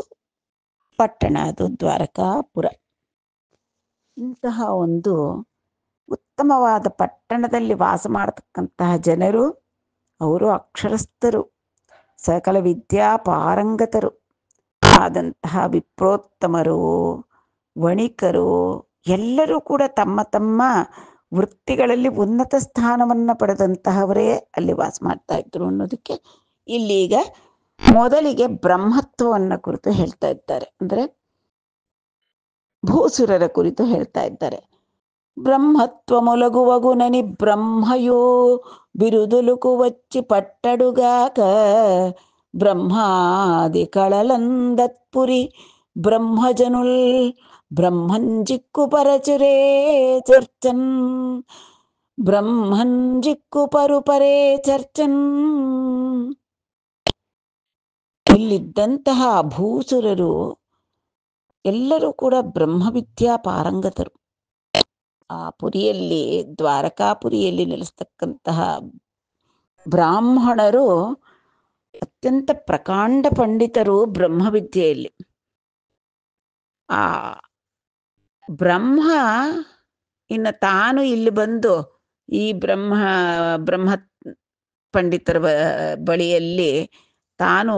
ಪಟ್ಟಣ ಅದು ದ್ವಾರಕಾಪುರ. ಇಂತಹ ಒಂದು ಉತ್ತಮವಾದ ಪಟ್ಟಣದಲ್ಲಿ ವಾಸ ಮಾಡತಕ್ಕಂತಹ ಜನರು, ಅವರು ಅಕ್ಷರಸ್ಥರು, ಸಕಲ ವಿದ್ಯಾ ಪಾರಂಗತರು ಆದಂತಹ ವಿಪ್ರೋತ್ತಮರು, ವಣಿಕರು ಎಲ್ಲರೂ ಕೂಡ ತಮ್ಮ ತಮ್ಮ ವೃತ್ತಿಗಳಲ್ಲಿ ಉನ್ನತ ಸ್ಥಾನವನ್ನು ಪಡೆದಂತಹವರೇ ಅಲ್ಲಿ ವಾಸ ಮಾಡ್ತಾ ಇದ್ರು ಅನ್ನೋದಕ್ಕೆ ಇಲ್ಲೀಗ ಮೊದಲಿಗೆ ಬ್ರಹ್ಮತ್ವವನ್ನು ಕುರಿತು ಹೇಳ್ತಾ ಇದ್ದಾರೆ. ಅಂದರೆ ಭೂಸುರರ ಕುರಿತು ಹೇಳ್ತಾ ಇದ್ದಾರೆ. ಬ್ರಹ್ಮತ್ವ ಮೊಲಗುವಗು ನನಿ ಬ್ರಹ್ಮಯೋ ಬಿರುದುಲುಕು ವಚ್ಚಿ ಪಟ್ಟಡುಗಾಕ ಬ್ರಹ್ಮಾದಿ ಕಳಲಂದತ್ಪುರಿ ಬ್ರಹ್ಮಜನುಲ್ ಬ್ರಹ್ಮಂಜಿಕ್ಕು ಪರಚುರೇ ಚರ್ಚನ್ ಬ್ರಹ್ಮಂಜಿಕ್ಕು ಪರುಪರೇ ಚರ್ಚನ್. ಇಲ್ಲಿದ್ದಂತಹ ಭೂಸುರರು ಎಲ್ಲರೂ ಕೂಡ ಬ್ರಹ್ಮವಿದ್ಯಾ ಪಾರಂಗತರು. ಆ ಪುರಿಯಲ್ಲಿ, ದ್ವಾರಕಾಪುರಿಯಲ್ಲಿ ನೆಲೆಸ್ತಕ್ಕಂತಹ ಬ್ರಾಹ್ಮಣರು ಅತ್ಯಂತ ಪ್ರಕಾಂಡ ಪಂಡಿತರು ಬ್ರಹ್ಮವಿದ್ಯೆಯಲ್ಲಿ. ಆ ಬ್ರಹ್ಮ ಇನ್ನು ತಾನು ಇಲ್ಲಿ ಬಂದು ಈ ಬ್ರಹ್ಮ ಪಂಡಿತರ ಬಳಿಯಲ್ಲಿ ತಾನು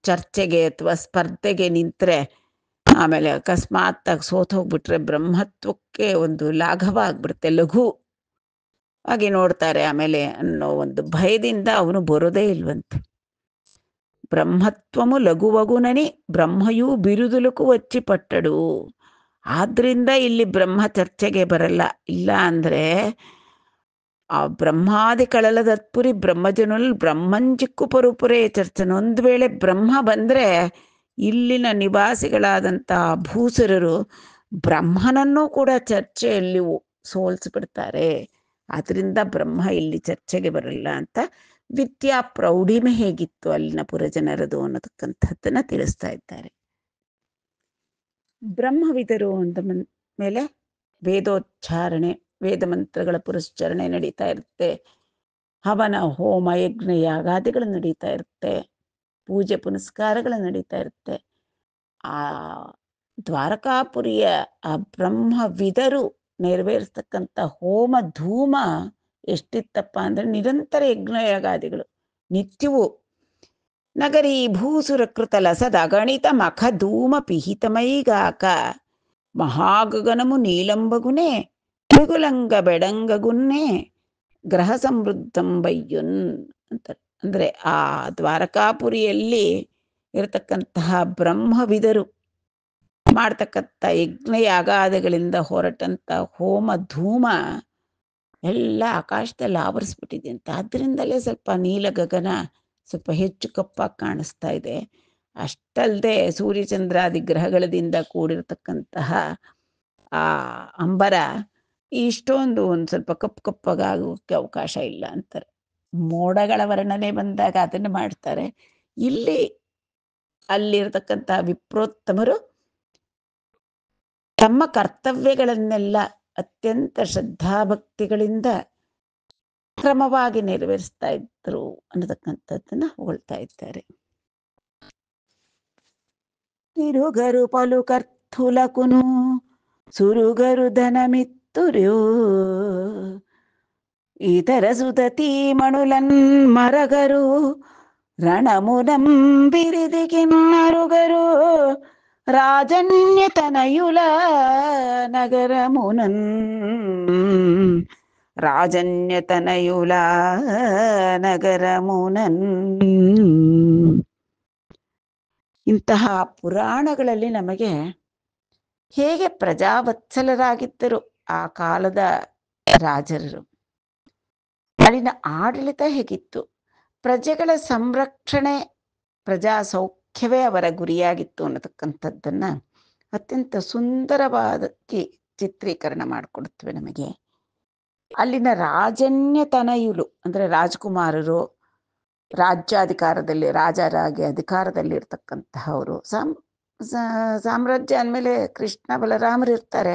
ಚರ್ಚೆಗೆ ಅಥವಾ ಸ್ಪರ್ಧೆಗೆ ನಿಂತರೆ, ಆಮೇಲೆ ಅಕಸ್ಮಾತ್ ಸೋತು ಹೋಗ್ಬಿಟ್ರೆ ಬ್ರಹ್ಮತ್ವಕ್ಕೆ ಒಂದು ಲಾಘವ ಆಗ್ಬಿಡುತ್ತೆ, ಲಘು ಆಗಿ ನೋಡ್ತಾರೆ ಆಮೇಲೆ ಅನ್ನೋ ಒಂದು ಭಯದಿಂದ ಅವನು ಬರೋದೇ ಇಲ್ವಂತೆ. ಬ್ರಹ್ಮತ್ವಮು ಲಘುವಗುನನಿ ಬ್ರಹ್ಮಯೂ ಬಿರುದುಲುಕು వచ్చి ಪಟ್ಟಡು. ಆದ್ರಿಂದ ಇಲ್ಲಿ ಬ್ರಹ್ಮ ಚರ್ಚೆಗೆ ಬರಲ್ಲ. ಇಲ್ಲ ಅಂದ್ರೆ ಆ ಬ್ರಹ್ಮಾದಿ ಕಳಲದತ್ಪುರಿ ಬ್ರಹ್ಮಜನುಲ್ ಬ್ರಹ್ಮಂಜಿಕ್ಕು ಪರುಪುರೇ ಚರ್ಚನ. ಒಂದು ವೇಳೆ ಬ್ರಹ್ಮ ಬಂದ್ರೆ ಇಲ್ಲಿನ ನಿವಾಸಿಗಳಾದಂತಹ ಭೂಸುರರು ಬ್ರಹ್ಮನನ್ನೂ ಕೂಡ ಚರ್ಚೆಯಲ್ಲಿ ಸೋಲ್ಸ್ಬಿಡ್ತಾರೆ. ಆದ್ರಿಂದ ಬ್ರಹ್ಮ ಇಲ್ಲಿ ಚರ್ಚೆಗೆ ಬರಲ್ಲ ಅಂತ ವಿದ್ಯಾ ಪ್ರೌಢಿಮೆ ಹೇಗಿತ್ತು ಅಲ್ಲಿನ ಪುರಜನರದು ಅನ್ನತಕ್ಕಂಥದ್ದನ್ನ ತಿಳಿಸ್ತಾ ಇದ್ದಾರೆ. ಬ್ರಹ್ಮವಿದರು ಅಂದ ಮೇಲೆ ವೇದೋಚ್ಚಾರಣೆ, ವೇದ ಮಂತ್ರಗಳ ಪುರಸ್ಚರಣೆ ನಡೀತಾ ಇರುತ್ತೆ. ಹವನ ಹೋಮ ಯಜ್ಞ ಯಾಗಾದಿಗಳು ನಡೀತಾ ಇರುತ್ತೆ. ಪೂಜೆ ಪುನಸ್ಕಾರಗಳು ನಡೀತಾ ಇರುತ್ತೆ. ಆ ದ್ವಾರಕಾಪುರಿಯ ಆ ಬ್ರಹ್ಮವಿದರು ನೆರವೇರಿಸ್ತಕ್ಕಂಥ ಹೋಮ ಧೂಮ ಎಷ್ಟಿತ್ತಪ್ಪ ಅಂದ್ರೆ ನಿರಂತರ ಯಜ್ಞ ಯಾಗಾದಿಗಳು ನಿತ್ಯವೂ. ನಗರಿ ಭೂಸುರ ಕೃತಲ ಸದಗಣಿತ ಮಖ ಧೂಮ ಪಿಹಿತಮೈಗಾಕ ಮಹಾಗಗನಮು ನೀಲಂಬಗುನೆ ಮಿಗುಲಂಗ ಬೆಡಂಗಗುನ್ನೆ ಗ್ರಹ ಸಮೃದ್ಧಂಬಯ್ಯುನ್ ಅಂತ. ಅಂದ್ರೆ ಆ ದ್ವಾರಕಾಪುರಿಯಲ್ಲಿ ಇರತಕ್ಕಂತಹ ಬ್ರಹ್ಮವಿದರು ಮಾಡ್ತಕ್ಕಂಥ ಯಜ್ಞ ಯಾಗಾದಿಗಳಿಂದ ಹೊರಟಂತ ಹೋಮ ಧೂಮ ಎಲ್ಲ ಆಕಾಶದಲ್ಲಿ ಆವರಿಸ್ಬಿಟ್ಟಿದೆ ಅಂತ. ಆದ್ರಿಂದಲೇ ಸ್ವಲ್ಪ ನೀಲ ಗಗನ ಸ್ವಲ್ಪ ಹೆಚ್ಚು ಕಪ್ಪಾಗಿ ಕಾಣಿಸ್ತಾ ಇದೆ. ಅಷ್ಟಲ್ಲದೆ ಸೂರ್ಯಚಂದ್ರಾದಿ ಗ್ರಹಗಳದಿಂದ ಕೂಡಿರತಕ್ಕಂತಹ ಆ ಅಂಬರ ಇಷ್ಟೊಂದು ಒಂದು ಸ್ವಲ್ಪ ಕಪ್ಪು ಕಪ್ಪಗಾಗೋಕ್ಕೆ ಅವಕಾಶ ಇಲ್ಲ ಅಂತಾರೆ. ಮೋಡಗಳ ವರ್ಣನೆ ಬಂದಾಗ ಅದನ್ನು ಮಾಡ್ತಾರೆ. ಇಲ್ಲಿ ಅಲ್ಲಿರ್ತಕ್ಕಂತಹ ವಿಪ್ರೋತ್ತಮರು ತಮ್ಮ ಕರ್ತವ್ಯಗಳನ್ನೆಲ್ಲ ಅತ್ಯಂತ ಶ್ರದ್ಧಾಭಕ್ತಿಗಳಿಂದ ಕ್ರಮವಾಗಿ ನೆರವೇರಿಸ್ತಾ ಇದ್ರು ಅನ್ನತಕ್ಕಂಥದ್ದನ್ನ ಹೊಗಳ್ತಾ ಇದ್ದಾರೆ. ತಿರುಗರು ಪಲುಕರ್ಥುಲಕುನು ಸುರುಗರು ಧನಮಿತ್ತುರ್ಯೋ ಇತರ ಸುದತಿ ಮಣುಲನ್ ಮರಗರು ರಣಮುನಂ ಬಿರಿದಿಗಿನ್ನರುಗರು ರಾಜನ್ಯತನಯುಲ ನಗರಮುನನ್ ರಾಜನ್ಯತನಯುಲ ನಗರಮುನನ್. ಇಂತಹ ಪುರಾಣಗಳಲ್ಲಿ ನಮಗೆ ಹೇಗೆ ಪ್ರಜಾವತ್ಸಲರಾಗಿದ್ದರು ಆ ಕಾಲದ ರಾಜರು, ಅಲ್ಲಿನ ಆಡಳಿತ ಹೇಗಿತ್ತು, ಪ್ರಜೆಗಳ ಸಂರಕ್ಷಣೆ ಪ್ರಜಾ ಸೌಖ್ಯವೇ ಅವರ ಗುರಿಯಾಗಿತ್ತು ಅನ್ನತಕ್ಕಂಥದ್ದನ್ನ ಅತ್ಯಂತ ಸುಂದರವಾಗಿ ಚಿತ್ರೀಕರಣ ಮಾಡಿಕೊಡುತ್ತವೆ ನಮಗೆ. ಅಲ್ಲಿನ ರಾಜನ್ಯತನಯುಲು ಅಂದ್ರೆ ರಾಜಕುಮಾರರು, ರಾಜ್ಯಾಧಿಕಾರದಲ್ಲಿ ರಾಜರಾಗಿ ಅಧಿಕಾರದಲ್ಲಿ ಇರ್ತಕ್ಕಂತಹವರು, ಸಾಮ್ರಾಜ್ಯ ಅಂದಮೇಲೆ ಕೃಷ್ಣ ಬಲರಾಮರು ಇರ್ತಾರೆ.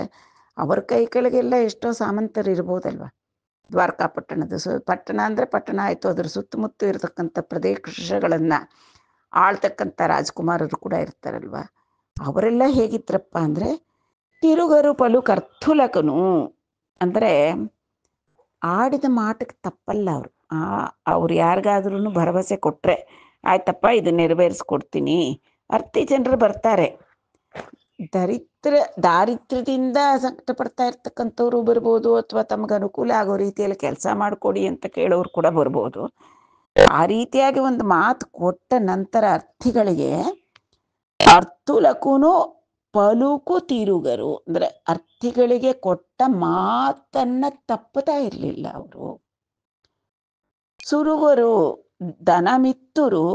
ಅವ್ರ ಕೈ ಕೆಳಗೆಲ್ಲ ಎಷ್ಟೋ ಸಾಮಂತರು ಇರ್ಬೋದಲ್ವ. ದ್ವಾರಕಾ ಪಟ್ಟಣದ ಪಟ್ಟಣ ಅಂದ್ರೆ ಪಟ್ಟಣ ಆಯ್ತು, ಅದ್ರ ಸುತ್ತಮುತ್ತ ಇರತಕ್ಕಂಥ ಪ್ರದೇಶಗಳನ್ನ ಆಳ್ತಕ್ಕಂಥ ರಾಜಕುಮಾರರು ಕೂಡ ಇರ್ತಾರಲ್ವ. ಅವರೆಲ್ಲ ಹೇಗಿದ್ರಪ್ಪ ಅಂದ್ರೆ ತಿರುಗರು ಪಲು ಕರ್ತುಲಕನು ಅಂದ್ರೆ ಆಡಿದ ಮಾಟಕ್ಕೆ ತಪ್ಪಲ್ಲ ಅವರು. ಅವ್ರು ಯಾರಿಗಾದ್ರೂ ಭರವಸೆ ಕೊಟ್ರೆ ಆಯ್ತಪ್ಪ ಇದು ನೆರವೇರಿಸ್ಕೊಡ್ತೀನಿ. ಅರ್ತಿ ಜನರು ಬರ್ತಾರೆ, ದಾರಿದ್ರ್ಯದಿಂದ ಸಂಕಟ ಪಡ್ತಾ ಇರ್ತಕ್ಕಂಥವ್ರು ಬರ್ಬೋದು, ಅಥವಾ ತಮ್ಗೆ ಅನುಕೂಲ ಆಗೋ ರೀತಿಯಲ್ಲಿ ಕೆಲಸ ಮಾಡಿಕೊಡಿ ಅಂತ ಕೇಳೋರು ಕೂಡ ಬರ್ಬೋದು. ಆ ರೀತಿಯಾಗಿ ಒಂದು ಮಾತು ಕೊಟ್ಟ ನಂತರ ಅರ್ಥಿಗಳಿಗೆ ಅರ್ಥುಲಕುನು ಪಲುಕು ತಿರುಗರು ಅಂದ್ರೆ ಅರ್ಥಿಗಳಿಗೆ ಕೊಟ್ಟ ಮಾತನ್ನ ತಪ್ಪತಾ ಇರ್ಲಿಲ್ಲ ಅವರು. ಸುರುಗರು ಧನಮಿತ್ತುರು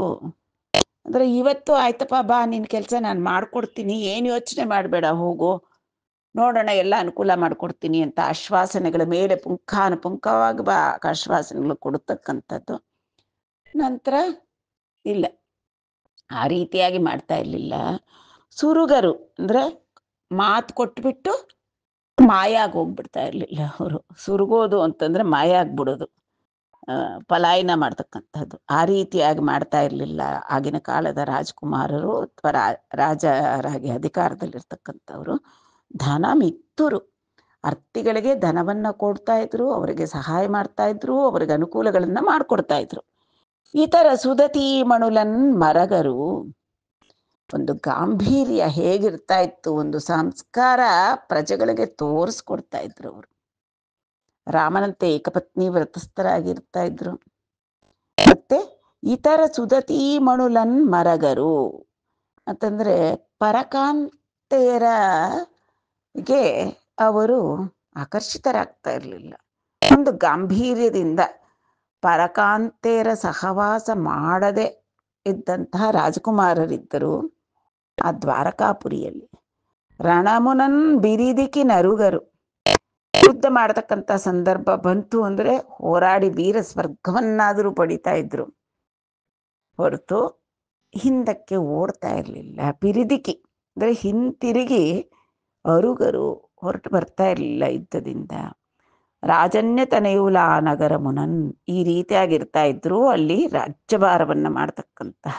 ಅಂದ್ರೆ ಇವತ್ತು ಆಯ್ತಪ್ಪ ಬಾ ನಿನ್ ಕೆಲಸ ನಾನು ಮಾಡ್ಕೊಡ್ತೀನಿ, ಏನು ಯೋಚನೆ ಮಾಡಬೇಡ, ಹೋಗು ನೋಡೋಣ ಎಲ್ಲ ಅನುಕೂಲ ಮಾಡ್ಕೊಡ್ತೀನಿ ಅಂತ ಆಶ್ವಾಸನೆಗಳ ಮೇಲೆ ಪುಂಖಾನುಪುಂಖವಾಗಿ ಆಶ್ವಾಸನೆಗಳು ಕೊಡ್ತಕ್ಕಂಥದ್ದು. ನಂತರ ಇಲ್ಲ, ಆ ರೀತಿಯಾಗಿ ಮಾಡ್ತಾ ಇರ್ಲಿಲ್ಲ. ಸುರುಗರು ಅಂದ್ರೆ ಮಾತು ಕೊಟ್ಬಿಟ್ಟು ಮಾಯ ಆಗಿ ಹೋಗ್ಬಿಡ್ತಾ ಇರ್ಲಿಲ್ಲ ಅವರು. ಸುರುಗೋದು ಅಂತಂದ್ರೆ ಮಾಯ ಆಗ್ಬಿಡೋದು. ಪಲಾಯನ ಮಾಡ್ತಕ್ಕಂಥದ್ದು. ಆ ರೀತಿಯಾಗಿ ಮಾಡ್ತಾ ಇರಲಿಲ್ಲ ಆಗಿನ ಕಾಲದ ರಾಜಕುಮಾರರು ಅಥವಾ ರಾಜರಾಗಿ ಅಧಿಕಾರದಲ್ಲಿರ್ತಕ್ಕಂಥವ್ರು. ಧನ ಮಿತ್ತುರು, ಅರ್ತಿಗಳಿಗೆ ಧನವನ್ನು ಕೊಡ್ತಾ ಇದ್ರು, ಅವರಿಗೆ ಸಹಾಯ ಮಾಡ್ತಾ ಇದ್ರು, ಅವರಿಗೆ ಅನುಕೂಲಗಳನ್ನು ಮಾಡಿಕೊಡ್ತಾ ಇದ್ರು. ಇತರ ಸುದತಿ ಮಣುಲನ್ ಮರಗರು. ಒಂದು ಗಾಂಭೀರ್ಯ ಹೇಗಿರ್ತಾ ಇತ್ತು, ಒಂದು ಸಂಸ್ಕಾರ ಪ್ರಜೆಗಳಿಗೆ ತೋರಿಸ್ಕೊಡ್ತಾ ಇದ್ರು ಅವರು. ರಾಮನಂತೆ ಏಕಪತ್ನಿ ವ್ರತಸ್ಥರಾಗಿರ್ತಾ ಇದ್ರು. ಮತ್ತೆ ಇತರ ಸುದತಿ ಮಣುಲನ್ ಮರಗರು ಅಂತಂದ್ರೆ ಪರಕಾಂತೆಯರಿಗೆ ಅವರು ಆಕರ್ಷಿತರಾಗ್ತಾ ಇರಲಿಲ್ಲ. ಒಂದು ಗಾಂಭೀರ್ಯದಿಂದ ಪರಕಾಂತೆಯರ ಸಹವಾಸ ಮಾಡದೆ ಇದ್ದಂತಹ ರಾಜಕುಮಾರರಿದ್ದರು ಆ ದ್ವಾರಕಾಪುರಿಯಲ್ಲಿ. ರಣಮುನನ್ ಬಿರಿದಿಕಿ ನರುಗರು. ಯುದ್ಧ ಮಾಡತಕ್ಕಂಥ ಸಂದರ್ಭ ಬಂತು ಅಂದ್ರೆ ಹೋರಾಡಿ ವೀರ ಸ್ವರ್ಗವನ್ನಾದರೂ ಪಡಿತಾ ಇದ್ರು ಹೊರತು ಹಿಂದಕ್ಕೆ ಓಡ್ತಾ ಇರಲಿಲ್ಲ. ಬಿರಿದಿಕಿ ಅಂದ್ರೆ ಹಿಂತಿರುಗಿ ಅರುಗರು ಹೊರಟು ಬರ್ತಾ ಇರಲಿಲ್ಲ ಯುದ್ಧದಿಂದ. ರಾಜನ್ಯ ತನಯುಲ ನಗರ ಮುನನ್. ಈ ರೀತಿಯಾಗಿರ್ತಾ ಇದ್ರು ಅಲ್ಲಿ ರಾಜ್ಯಭಾರವನ್ನ ಮಾಡತಕ್ಕಂತಹ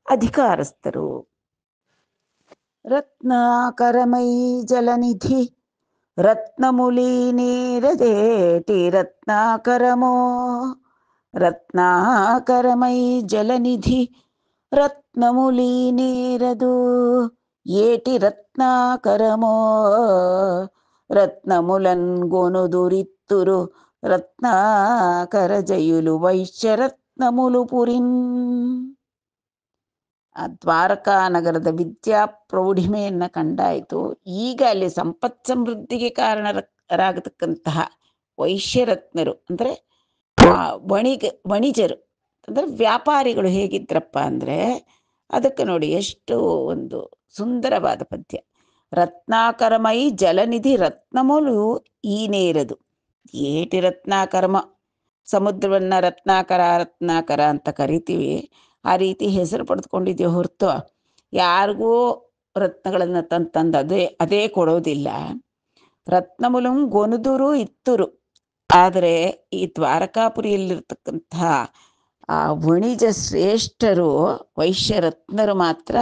ಅಧಿಕಾರಸ್ಥರು. ರತ್ನಾಕರಮೈ ಜಲನಿಧಿ ರತ್ನಮುಲಿ ನೀರದೇಟಿ ರತ್ನಾಕರಮೋ. ರತ್ನಾಕರಮೈ ಜಲನಿಧಿ ರತ್ನಮುಲಿ ನೀರದು ಏಟಿ ರತ್ನಾಕರಮೋ. ರತ್ನಮುಲನ್ ಗೊನುದುರಿತ್ತುರು ರತ್ನಾಕರ ಜಯುಲು ವೈಶ್ಯ ರತ್ನಮುಲು ಪುರಿನ್. ಆ ದ್ವಾರಕಾ ನಗರದ ವಿದ್ಯಾ ಪ್ರೌಢಿಮೆಯನ್ನ ಕಂಡಾಯಿತು. ಈಗ ಅಲ್ಲಿ ಸಂಪತ್ ಸಮೃದ್ಧಿಗೆ ಕಾರಣರಾಗತಕ್ಕಂತಹ ವೈಶ್ಯರತ್ನರು ಅಂದ್ರೆ ವಣಿಜರು ಅಂದ್ರೆ ವ್ಯಾಪಾರಿಗಳು ಹೇಗಿದ್ರಪ್ಪ ಅಂದ್ರೆ, ಅದಕ್ಕೆ ನೋಡಿ ಎಷ್ಟು ಒಂದು ಸುಂದರವಾದ ಪದ್ಯ. ರತ್ನಾಕರಮೈ ಜಲನಿಧಿ ರತ್ನಮೂಲು ಈ ನೇರದು. ಏಟಿ ರತ್ನಾಕರ್ಮ, ಸಮುದ್ರವನ್ನ ರತ್ನಾಕರ ಅಂತ ಕರಿತೀವಿ. ಆ ರೀತಿ ಹೆಸರು ಪಡೆದುಕೊಂಡಿದ್ದೀವಿ ಹೊರತು ಯಾರಿಗೂ ರತ್ನಗಳನ್ನು ತಂದು ಅದೇ ಕೊಡೋದಿಲ್ಲ. ರತ್ನಮುಲಂ ಗೊನುದುರು ಇತ್ತುರು. ಆದರೆ ಈ ದ್ವಾರಕಾಪುರಿಯಲ್ಲಿರ್ತಕ್ಕಂತಹ ಆ ವಣಿಜ ಶ್ರೇಷ್ಠರು ವೈಶ್ಯರತ್ನರು ಮಾತ್ರ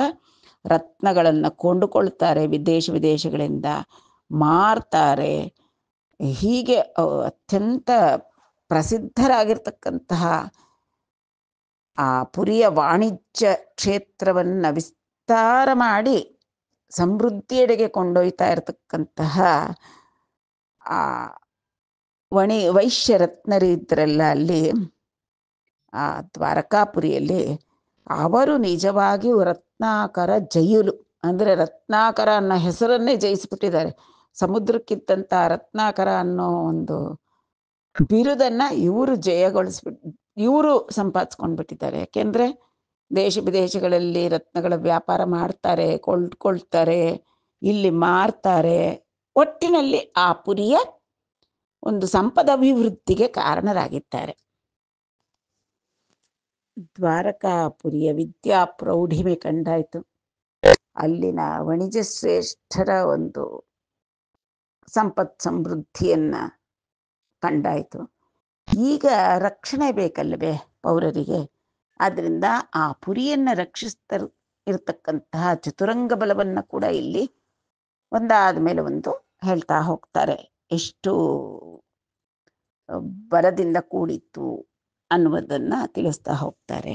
ರತ್ನಗಳನ್ನು ಕೊಂಡುಕೊಳ್ತಾರೆ, ವಿದೇಶಗಳಿಂದ ಮಾರ್ತಾರೆ. ಹೀಗೆ ಅತ್ಯಂತ ಪ್ರಸಿದ್ಧರಾಗಿರ್ತಕ್ಕಂತಹ ಆ ಪುರಿಯ ವಾಣಿಜ್ಯ ಕ್ಷೇತ್ರವನ್ನು ವಿಸ್ತಾರ ಮಾಡಿ ಸಮೃದ್ಧಿಯೆಡೆಗೆ ಕೊಂಡೊಯ್ತಾ ಇರತಕ್ಕಂತಹ ಆ ವೈಶ್ಯರತ್ನರು ಇದ್ರಲ್ಲ ಅಲ್ಲಿ ಆ ದ್ವಾರಕಾಪುರಿಯಲ್ಲಿ, ಅವರು ನಿಜವಾಗಿಯೂ ರತ್ನಾಕರ ಜಯುಲು ಅಂದ್ರೆ ರತ್ನಾಕರ ಅನ್ನೋ ಹೆಸರನ್ನೇ ಜಯಿಸ್ಬಿಟ್ಟಿದ್ದಾರೆ. ಸಮುದ್ರಕ್ಕಿದ್ದಂಥ ರತ್ನಾಕರ ಅನ್ನೋ ಒಂದು ಬಿರುದನ್ನ ಇವರು ಇವರು ಸಂಪಾದಿಸ್ಕೊಂಡ್ಬಿಟ್ಟಿದ್ದಾರೆ. ಯಾಕೆಂದ್ರೆ ದೇಶ ವಿದೇಶಗಳಲ್ಲಿ ರತ್ನಗಳ ವ್ಯಾಪಾರ ಮಾಡ್ತಾರೆ, ಕೊಂಡ್ಕೊಳ್ತಾರೆ, ಇಲ್ಲಿ ಮಾರ್ತಾರೆ. ಒಟ್ಟಿನಲ್ಲಿ ಆ ಪುರಿಯ ಒಂದು ಸಂಪದಭಿವೃದ್ಧಿಗೆ ಕಾರಣರಾಗಿದ್ದಾರೆ. ದ್ವಾರಕಾಪುರಿಯ ವಿದ್ಯಾ ಪ್ರೌಢಿಮೆ ಕಂಡಾಯ್ತು. ಅಲ್ಲಿನ ವಣಿಜ ಶ್ರೇಷ್ಠರ ಒಂದು ಸಂಪತ್ ಸಮೃದ್ಧಿಯನ್ನ ಕಂಡಾಯ್ತು. ಈಗ ರಕ್ಷಣೆ ಬೇಕಲ್ಲವೇ ಪೌರರಿಗೆ. ಆದ್ರಿಂದ ಆ ಪುರಿಯನ್ನ ರಕ್ಷಿಸ್ತಾ ಇರತಕ್ಕಂತಹ ಚತುರಂಗ ಬಲವನ್ನ ಕೂಡ ಇಲ್ಲಿ ಒಂದಾದ ಮೇಲೆ ಒಂದು ಹೇಳ್ತಾ ಹೋಗ್ತಾರೆ. ಎಷ್ಟು ಬಲದಿಂದ ಕೂಡಿತ್ತು ಅನ್ನುವುದನ್ನ ತಿಳಿಸ್ತಾ ಹೋಗ್ತಾರೆ.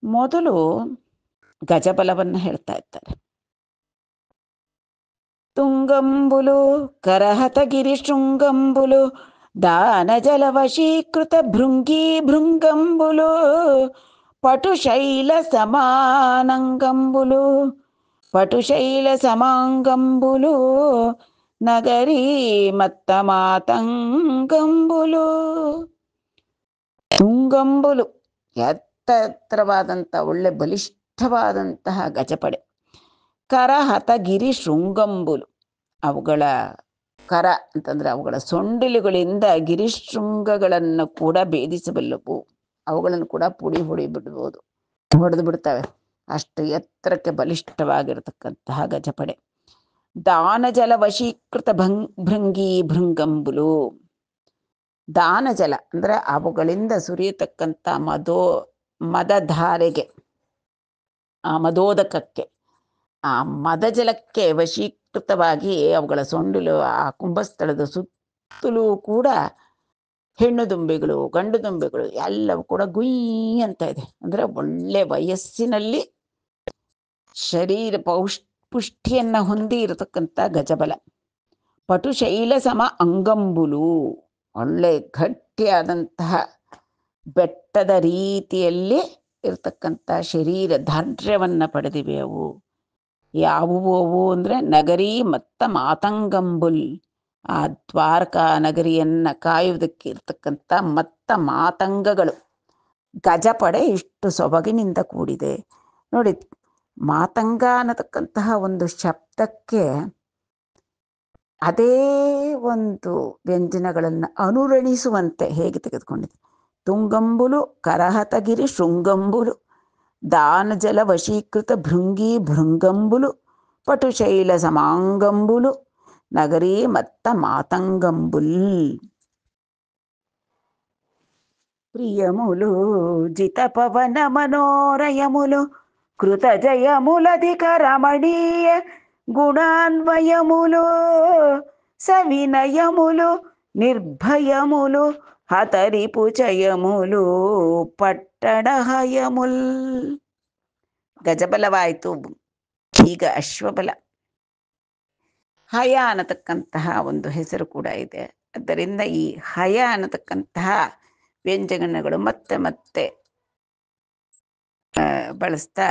ಮೊದಲು ಗಜಬಲವನ್ನ ಹೇಳ್ತಾ ಇದ್ದಾರೆ. ತುಂಗಂಬುಲು ಕರಹತಗಿರಿ ಶೃಂಗಂಬುಲು ದಾನ ಜಲವಶೀಕೃತ ಭೃಂಗಿ ಭೃಂಗಂಬುಲು ಪಟುಶೈಲ ಸಮಾನಂಗಂಬುಲು ಪಟುಶೈಲ ಸಮಾಂಗಂಬುಲು ನಗರಿ ಮತ್ತ ಮಾತಂಗಂಬುಲು. ತುಂಗಂಬುಲು ಎತ್ತರವಾದಂಥ ಒಳ್ಳೆ ಬಲಿಷ್ಠವಾದಂತಹ ಗಜಪಡೆ. ಕರಹತಗಿರಿ ಶೃಂಗಂಬುಲು, ಅವುಗಳ ಕರ ಅಂತಂದ್ರೆ ಅವುಗಳ ಸೊಂಡಿಲುಗಳಿಂದ ಗಿರಿಶೃಂಗಗಳನ್ನು ಕೂಡ ಭೇದಿಸಬಲ್ಲವು. ಅವುಗಳನ್ನು ಕೂಡ ಹೊಡೆದು ಬಿಡ್ತವೆ. ಅಷ್ಟು ಎತ್ತರಕ್ಕೆ ಬಲಿಷ್ಠವಾಗಿರತಕ್ಕಂತಹ ಗಜಪಡೆ. ದಾನ ಜಲ ವಶೀಕೃತ ಭೃಂಗಿ ಭೃಂಗಂಬುಲು, ದಾನ ಜಲ ಅಂದರೆ ಅವುಗಳಿಂದ ಸುರಿಯತಕ್ಕಂಥ ಮದಧಾರೆಗೆ, ಆ ಮದೋದಕಕ್ಕೆ, ಆ ಮದಜಲಕ್ಕೆ ವಶೀಕೃತವಾಗಿ ಅವುಗಳ ಸೊಂಡಿಲು ಆ ಕುಂಭಸ್ಥಳದ ಸುತ್ತಲೂ ಕೂಡ ಹೆಣ್ಣು ದುಂಬಿಗಳು ಗಂಡು ದುಂಬಿಗಳು ಎಲ್ಲವೂ ಕೂಡ ಗುಯ್ ಅಂತ ಇದೆ. ಅಂದರೆ ಒಳ್ಳೆ ವಯಸ್ಸಿನಲ್ಲಿ ಶರೀರ ಪುಷ್ಟಿಯನ್ನ ಹೊಂದಿ ಇರತಕ್ಕಂಥ ಗಜಬಲ. ಪಟುಶೈಲ ಸಮ ಅಂಗಂಬುಲು, ಒಳ್ಳೆ ಗಟ್ಟಿಯಾದಂತಹ ಬೆಟ್ಟದ ರೀತಿಯಲ್ಲಿ ಇರತಕ್ಕಂಥ ಶರೀರ ದಾರ್ಢ್ಯವನ್ನು ಪಡೆದಿವೆ ಅವು. ಯಾವುವು ಅವು ಅಂದರೆ ನಗರಿ ಮತ್ತ ಮಾತಂಗಂಬುಲ್, ಆ ದ್ವಾರಕಾ ನಗರಿಯನ್ನ ಕಾಯುವುದಕ್ಕೆ ಇರ್ತಕ್ಕಂಥ ಮತ್ತ ಮಾತಂಗಗಳು. ಗಜಪಡೆ ಇಷ್ಟು ಸೊಬಗಿನಿಂದ ಕೂಡಿದೆ ನೋಡಿ. ಮಾತಂಗ ಅನ್ನತಕ್ಕಂತಹ ಒಂದು ಶಬ್ದಕ್ಕೆ ಅದೇ ಒಂದು ವ್ಯಂಜನಗಳನ್ನು ಅನುರಣಿಸುವಂತೆ ಹೇಗೆ ತೆಗೆದುಕೊಂಡಿದೆ. ತುಂಗಂಬುಲು ಕರಹತಗಿರಿ ಶೃಂಗಂಬುಲು, ದಾನಜಲ ವಶೀಕೃತ ಭೃಂಗಿ ಭೃಂಗಂಬುಲು, ಪಟುಶೈಲ ಸಮಾಂಗಂಬುಲು, ನಗರಿ ಮತ್ತ ಮಾತಂಗಂಬುಲ್. ಪ್ರಿಯములు జిత పవన మనోరయములు కృత జయములధిక రమణీయ గుణాన్వయములు సవినయములు నిర్భయములు ಹತರಿಪುಚಯಮುಲು ಪಟ್ಟಣಹಯಮುಲ್. ಗಜಬಲವಾಯಿತು, ಈಗ ಅಶ್ವಬಲ. ಹಯ ಅನ್ನತಕ್ಕಂತಹ ಒಂದು ಹೆಸರು ಕೂಡ ಇದೆ. ಆದ್ದರಿಂದ ಈ ಹಯ ಅನ್ನತಕ್ಕಂತಹ ವ್ಯಂಜನಗಳು ಮತ್ತೆ ಮತ್ತೆ ಬಳಸ್ತಾ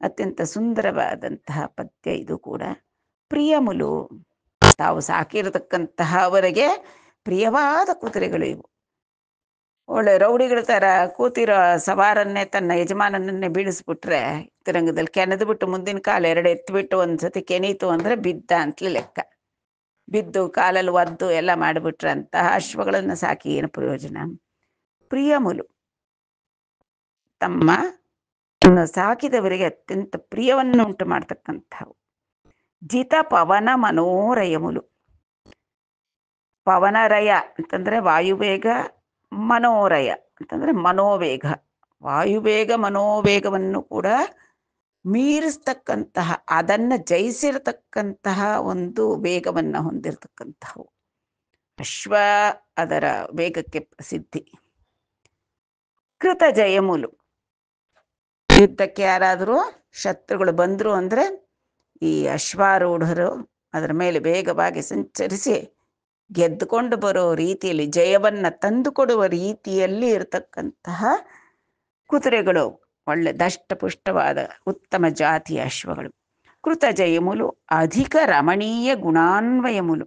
ಅತ್ಯಂತ ಸುಂದರವಾದಂತಹ ಪದ್ಯ ಇದು ಕೂಡ. ಪ್ರಿಯಮುಲು, ತಾವು ಸಾಕಿರತಕ್ಕಂತಹ ಅವರಿಗೆ ಪ್ರಿಯವಾದ ಕುದುರೆಗಳು ಇವು. ಒಳ್ಳೆ ರೌಡಿಗಳ ಥರ ಕೂತಿರೋ ಸವಾರನ್ನೇ ತನ್ನ ಯಜಮಾನನನ್ನೇ ಬೀಳಿಸ್ಬಿಟ್ರೆ ತಿರಂಗದಲ್ಲಿ ಕೆನೆದು ಬಿಟ್ಟು ಮುಂದಿನ ಕಾಲು ಎರಡು ಎತ್ತಿಬಿಟ್ಟು ಒಂದ್ಸತಿ ಕೆನೀತು ಅಂದರೆ ಬಿದ್ದ ಅಂತಲೇ ಲೆಕ್ಕ. ಬಿದ್ದು ಕಾಲಲ್ಲಿ ಒದ್ದು ಎಲ್ಲ ಮಾಡಿಬಿಟ್ರೆ ಅಂತಹ ಅಶ್ವಗಳನ್ನು ಸಾಕಿ ಏನು ಪ್ರಯೋಜನ. ಪ್ರಿಯಮುಲು, ತಮ್ಮ ಸಾಕಿದವರಿಗೆ ಅತ್ಯಂತ ಪ್ರಿಯವನ್ನು ಉಂಟು ಮಾಡ್ತಕ್ಕಂಥವು. ಜಿತ ಪವನ ಮನೋರಯಮುಲು, ಪವನರಯ ಅಂತಂದರೆ ವಾಯುವೇಗ, ಮನೋರಯ ಅಂತಂದರೆ ಮನೋವೇಗ. ವಾಯುವೇಗ ಮನೋವೇಗವನ್ನು ಕೂಡ ಮೀರಿಸ್ತಕ್ಕಂತಹ, ಅದನ್ನು ಜಯಿಸಿರತಕ್ಕಂತಹ ಒಂದು ವೇಗವನ್ನು ಹೊಂದಿರತಕ್ಕಂಥವು. ಅಶ್ವ ಅದರ ವೇಗಕ್ಕೆ ಪ್ರಸಿದ್ಧಿ. ಕೃತ ಜಯಮುಲು, ಯುದ್ಧಕ್ಕೆ ಯಾರಾದರೂ ಶತ್ರುಗಳು ಬಂದರು ಅಂದರೆ ಈ ಅಶ್ವಾರೂಢರು ಅದರ ಮೇಲೆ ವೇಗವಾಗಿ ಸಂಚರಿಸಿ ಗೆದ್ದುಕೊಂಡು ಬರೋ ರೀತಿಯಲ್ಲಿ, ಜಯವನ್ನು ತಂದುಕೊಡುವ ರೀತಿಯಲ್ಲಿ ಇರತಕ್ಕಂತಹ ಕುದುರೆಗಳು, ಒಳ್ಳೆ ದಷ್ಟಪುಷ್ಟವಾದ ಉತ್ತಮ ಜಾತಿಯ ಅಶ್ವಗಳು. ಕೃತ ಜಯಮುಲು ಅಧಿಕ ರಮಣೀಯ ಗುಣಾನ್ವಯಮುಲು,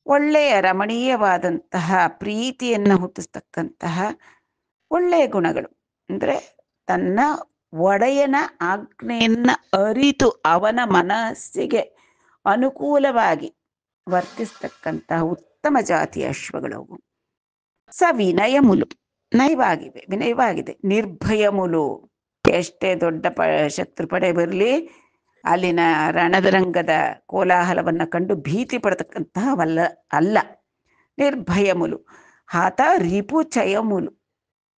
ಒಳ್ಳೆಯ ರಮಣೀಯವಾದಂತಹ ಪ್ರೀತಿಯನ್ನು ಹುಟ್ಟಿಸ್ತಕ್ಕಂತಹ ಒಳ್ಳೆಯ ಗುಣಗಳು. ಅಂದರೆ ತನ್ನ ಒಡೆಯನ ಆಜ್ಞೆಯನ್ನು ಅರಿತು ಅವನ ಮನಸ್ಸಿಗೆ ಅನುಕೂಲವಾಗಿ ವರ್ತಿಸ್ತಕ್ಕಂತಹ ಉತ್ತಮ ಜಾತಿಯ ಅಶ್ವಗಳವು. ವಿನಯಮುಲು, ವಿನಯವಾಗಿದೆ. ನಿರ್ಭಯಮುಲು, ಎಷ್ಟೇ ದೊಡ್ಡ ಶತ್ರು ಪಡೆ ಬರಲಿ ಅಲ್ಲಿನ ರಣದರಂಗದ ಕೋಲಾಹಲವನ್ನು ಕಂಡು ಭೀತಿ ಪಡತಕ್ಕಂತಹವಲ್ಲ ಅಲ್ಲ. ನಿರ್ಭಯಮುಲು. ಹತ ರಿಪುಚಯಮುಲು,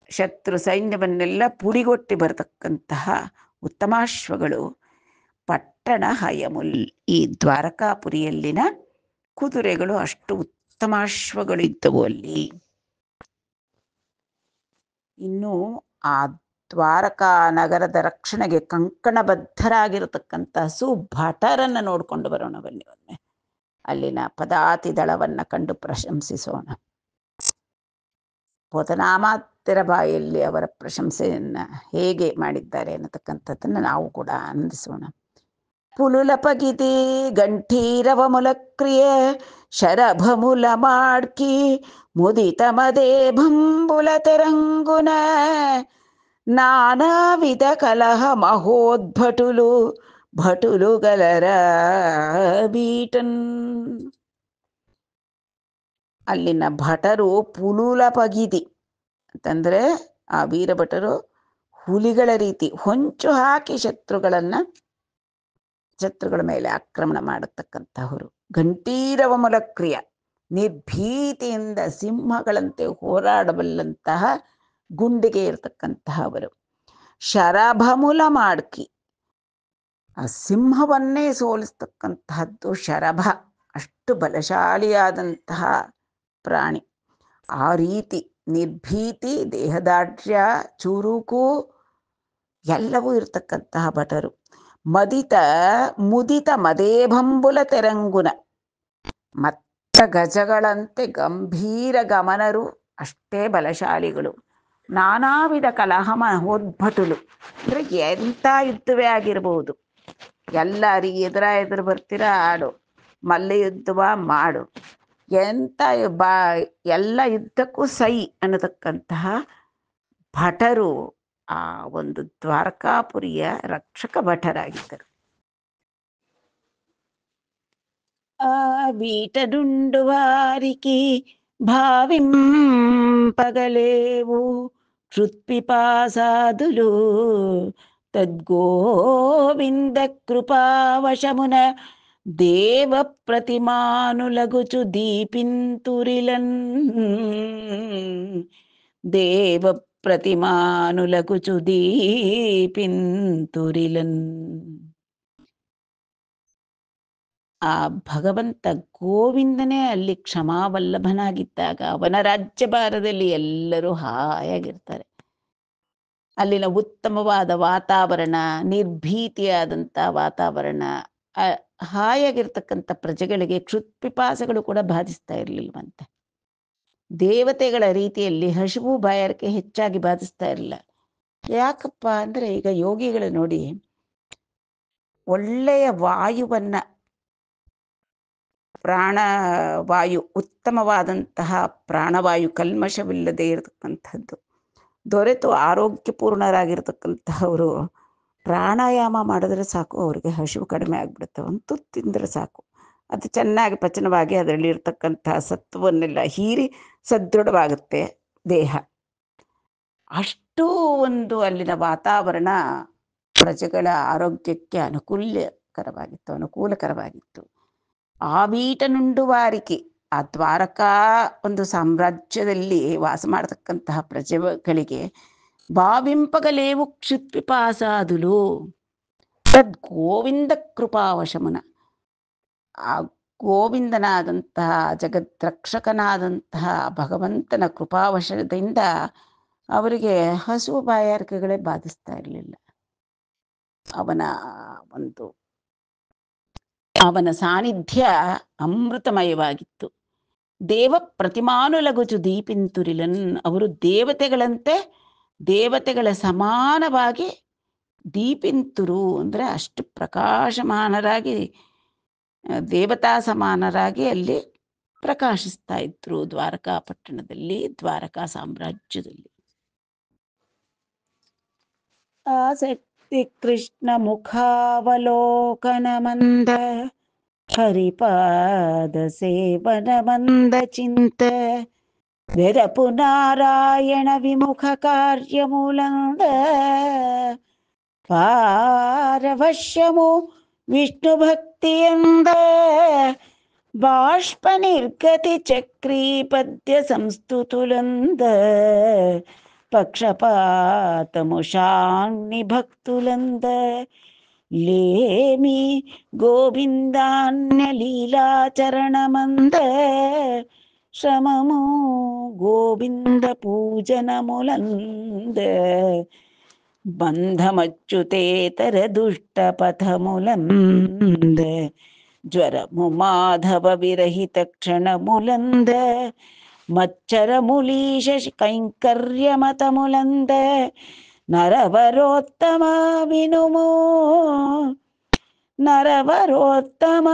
ಶತ್ರು ಸೈನ್ಯವನ್ನೆಲ್ಲ ಪುಡಿಗೊಟ್ಟಿ ಬರತಕ್ಕಂತಹ ಉತ್ತಮಾಶ್ವಗಳು. ಪಟ್ಟಣ ಹಯಮುಲ್, ಈ ದ್ವಾರಕಾಪುರಿಯಲ್ಲಿನ ಕುದುರೆಗಳು ಅಷ್ಟು ಉತ್ತಮಾಶ್ವಗಳಿದ್ದವು ಅಲ್ಲಿ. ಇನ್ನು ಆ ದ್ವಾರಕಾ ನಗರದ ರಕ್ಷಣೆಗೆ ಕಂಕಣಬದ್ಧರಾಗಿರತಕ್ಕಂಥ ಸುಭಟರನ್ನು ನೋಡ್ಕೊಂಡು ಬರೋಣ ಬನ್ನಿ. ಒಮ್ಮೆ ಅಲ್ಲಿನ ಪದಾತಿ ದಳವನ್ನು ಕಂಡು ಪ್ರಶಂಸಿಸೋಣ. ಪೋತನಾಮಾತ್ಯರ ಬಾಯಲ್ಲಿ ಅವರ ಪ್ರಶಂಸೆಯನ್ನು ಹೇಗೆ ಮಾಡಿದ್ದಾರೆ ಅನ್ನತಕ್ಕಂಥದ್ದನ್ನು ನಾವು ಕೂಡ ಆನಂದಿಸೋಣ. ಪುಲುಲಪಗಿತಿ ಗಂಠೀರವ ಮುಲಕ್ರಿಯ ಶರಭಮುಲ ಮಾಡ್ಕಿ ಮುದಿತ ಮದೇ ಭಂಬುಲ ತೆರಂಗುನ ನಾನಾ ವಿಧ ಕಲಹ ಮಹೋದ್ಭಟುಲು ಭಟುಲುಗಲರ ಬೀಟನ್. ಅಲ್ಲಿನ ಭಟರು ಪುಲುಲಪಗಿದಿ ಅಂತಂದರೆ ಆ ವೀರಭಟರು ಹುಲಿಗಳ ರೀತಿ ಹೊಂಚು ಹಾಕಿ ಶತ್ರುಗಳ ಮೇಲೆ ಆಕ್ರಮಣ ಮಾಡತಕ್ಕಂತಹವರು. ಗಂಟೀರವ ಮುಲಕ್ರಿಯ, ನಿರ್ಭೀತಿಯಿಂದ ಸಿಂಹಗಳಂತೆ ಹೋರಾಡಬಲ್ಲಂತಹ ಗುಂಡಿಗೆ ಇರತಕ್ಕಂತಹವರು. ಶರಭಮುಲ ಮಾಡ್ಕಿ, ಆ ಸಿಂಹವನ್ನೇ ಸೋಲಿಸ್ತಕ್ಕಂತಹದ್ದು ಶರಭ, ಅಷ್ಟು ಬಲಶಾಲಿಯಾದಂತಹ ಪ್ರಾಣಿ. ಆ ರೀತಿ ನಿರ್ಭೀತಿ, ದೇಹದಾಢ್ರ್ಯ, ಚೂರುಕು ಎಲ್ಲವೂ ಇರತಕ್ಕಂತಹ ಭಟರು. ಮುದಿತ ಮದೇಭಂಬುಲ ತೆರಂಗುನ, ಮತ್ತ ಗಜಗಳಂತೆ ಗಂಭೀರ ಗಮನರು, ಅಷ್ಟೇ ಬಲಶಾಲಿಗಳು. ನಾನಾ ವಿಧ ಕಲಹಮ ಹೋದ್ಭಟುಲು, ಅಂದರೆ ಎಂಥ ಯುದ್ಧವೇ ಆಗಿರಬಹುದು, ಎಲ್ಲರಿಗೆ ಎದುರು ಬರ್ತೀರಾ ಆಡು, ಮಲ್ಲ ಯುದ್ಧವ ಮಾಡು, ಎಂಥ ಎಲ್ಲ ಯುದ್ಧಕ್ಕೂ ಸೈ ಅನ್ನತಕ್ಕಂತಹ ಭಟರು ಆ ಒಂದು ದ್ವಾರಕಾಪುರಿಯ ರಕ್ಷಕ ಭಟರಾಗಿದ್ದರು. ಆ వీటనుండు వారికి భావింపగలేవు క్షుత్పిపాసాదులు తద్గోవింద కృపావశమున దేవ ప్రతిమానులగుచు దీపింతురిలన్, దేవ ಪ್ರತಿಮಾನುಲಗುಚು ದೀಪಿಂತುರಿಲನ್. ಆ ಭಗವಂತ ಗೋವಿಂದನೇ ಅಲ್ಲಿ ಕ್ಷಮಾವಲ್ಲಭನಾಗಿದ್ದಾಗ ಅವನ ರಾಜ್ಯಭಾರದಲ್ಲಿ ಎಲ್ಲರೂ ಹಾಯಾಗಿರ್ತಾರೆ. ಅಲ್ಲಿನ ಉತ್ತಮವಾದ ವಾತಾವರಣ, ನಿರ್ಭೀತಿಯಾದಂಥ ವಾತಾವರಣ, ಹಾಯಾಗಿರ್ತಕ್ಕಂಥ ಪ್ರಜೆಗಳಿಗೆ ಕ್ಷುತ್ಪಿಪಾಸಗಳು ಕೂಡ ಬಾಧಿಸ್ತಾ ಇರಲಿಲ್ವಂತೆ. ದೇವತೆಗಳ ರೀತಿಯಲ್ಲಿ ಹಸಿವು ಬಾಯಾರಿಕೆ ಹೆಚ್ಚಾಗಿ ಬಾಧಿಸ್ತಾ ಇರಲಿಲ್ಲ. ಯಾಕಪ್ಪ ಅಂದರೆ, ಈಗ ಯೋಗಿಗಳು ನೋಡಿ, ಒಳ್ಳೆಯ ವಾಯುವನ್ನ, ಪ್ರಾಣವಾಯು, ಉತ್ತಮವಾದಂತಹ ಪ್ರಾಣವಾಯು, ಕಲ್ಮಶವಿಲ್ಲದೆ ಇರತಕ್ಕಂಥದ್ದು ದೊರೆತು ಆರೋಗ್ಯಪೂರ್ಣರಾಗಿರ್ತಕ್ಕಂತಹವರು ಪ್ರಾಣಾಯಾಮ ಮಾಡಿದ್ರೆ ಸಾಕು, ಅವ್ರಿಗೆ ಹಸಿವು ಕಡಿಮೆ ಆಗ್ಬಿಡುತ್ತೆ. ಒಂದು ತುತ್ತು ತಿಂದರೆ ಸಾಕು, ಅದು ಚೆನ್ನಾಗಿ ಪಚನವಾಗಿ ಅದರಲ್ಲಿ ಇರ್ತಕ್ಕಂತಹ ಸತ್ವವನ್ನೆಲ್ಲ ಹೀರಿ ಸದೃಢವಾಗುತ್ತೆ ದೇಹ. ಅಷ್ಟು ಒಂದು ಅಲ್ಲಿನ ವಾತಾವರಣ ಪ್ರಜೆಗಳ ಆರೋಗ್ಯಕ್ಕೆ ಅನುಕೂಲಕರವಾಗಿತ್ತು. ಆ ವೀಟನುಂಡುವಾರಿಕೆ, ಆ ದ್ವಾರಕಾ ಒಂದು ಸಾಮ್ರಾಜ್ಯದಲ್ಲಿ ವಾಸ ಮಾಡತಕ್ಕಂತಹ ಪ್ರಜೆಗಳಿಗೆ ಭಾವಿಂಪಗಲೇವು ಕ್ಷುತ್ಪಿಪಾಸಾದುಲು ತದ್ ಗೋವಿಂದ ಕೃಪಾವಶಮನ, ಆ ಗೋವಿಂದನಾದಂತಹ ಜಗದ್ರಕ್ಷಕನಾದಂತಹ ಭಗವಂತನ ಕೃಪಾವಶದಿಂದ ಅವರಿಗೆ ಹಸುವು ಬಾಯಾರಿಕೆಗಳೇ ಬಾಧಿಸ್ತಾ ಇರಲಿಲ್ಲ. ಅವನ ಸಾನ್ನಿಧ್ಯ ಅಮೃತಮಯವಾಗಿತ್ತು. ದೇವ ಪ್ರತಿಮಾನುಲಗುಚು ದೀಪಿಂತುರಿಲನ್, ಅವರು ದೇವತೆಗಳಂತೆ, ದೇವತೆಗಳ ಸಮಾನವಾಗಿ ದೀಪಿಂತುರು ಅಂದರೆ ಅಷ್ಟು ಪ್ರಕಾಶಮಾನರಾಗಿ, ದೇವತಾ ಸಮಾನರಾಗಿ ಅಲ್ಲಿ ಪ್ರಕಾಶಿಸ್ತಾ ಇದ್ರು ದ್ವಾರಕಾ ಪಟ್ಟಣದಲ್ಲಿ, ದ್ವಾರಕಾ ಸಾಮ್ರಾಜ್ಯದಲ್ಲಿ. ಆಸಕ್ತಿ ಕೃಷ್ಣ ಮುಖಾವಲೋಕನ ಮಂದ, ಹರಿಪಾದ ಸೇವನ ಮಂದ ಚಿಂತ, వెరపు నారాయణ విముఖ కార్యములంద, పారవశ్యము విష్ణు భక్తియంద, బాష్ప నిర్గతి చక్రీ పద్య సంస్థుతులంద, పక్షపాతము శాంని భక్తులంద, లేమి గోవిందాన్య లీలాచరణమంద, శ్రమము గోవింద పూజనములంద, బంధమచ్యుతేతర దుష్ట పథములంద, జ్వరము మాధవ విరహిత క్షణములంద, మచ్చరములీశ కైంకర్యమతములంద, నరవరోత్తమ వినుము, నరవరోత్తమ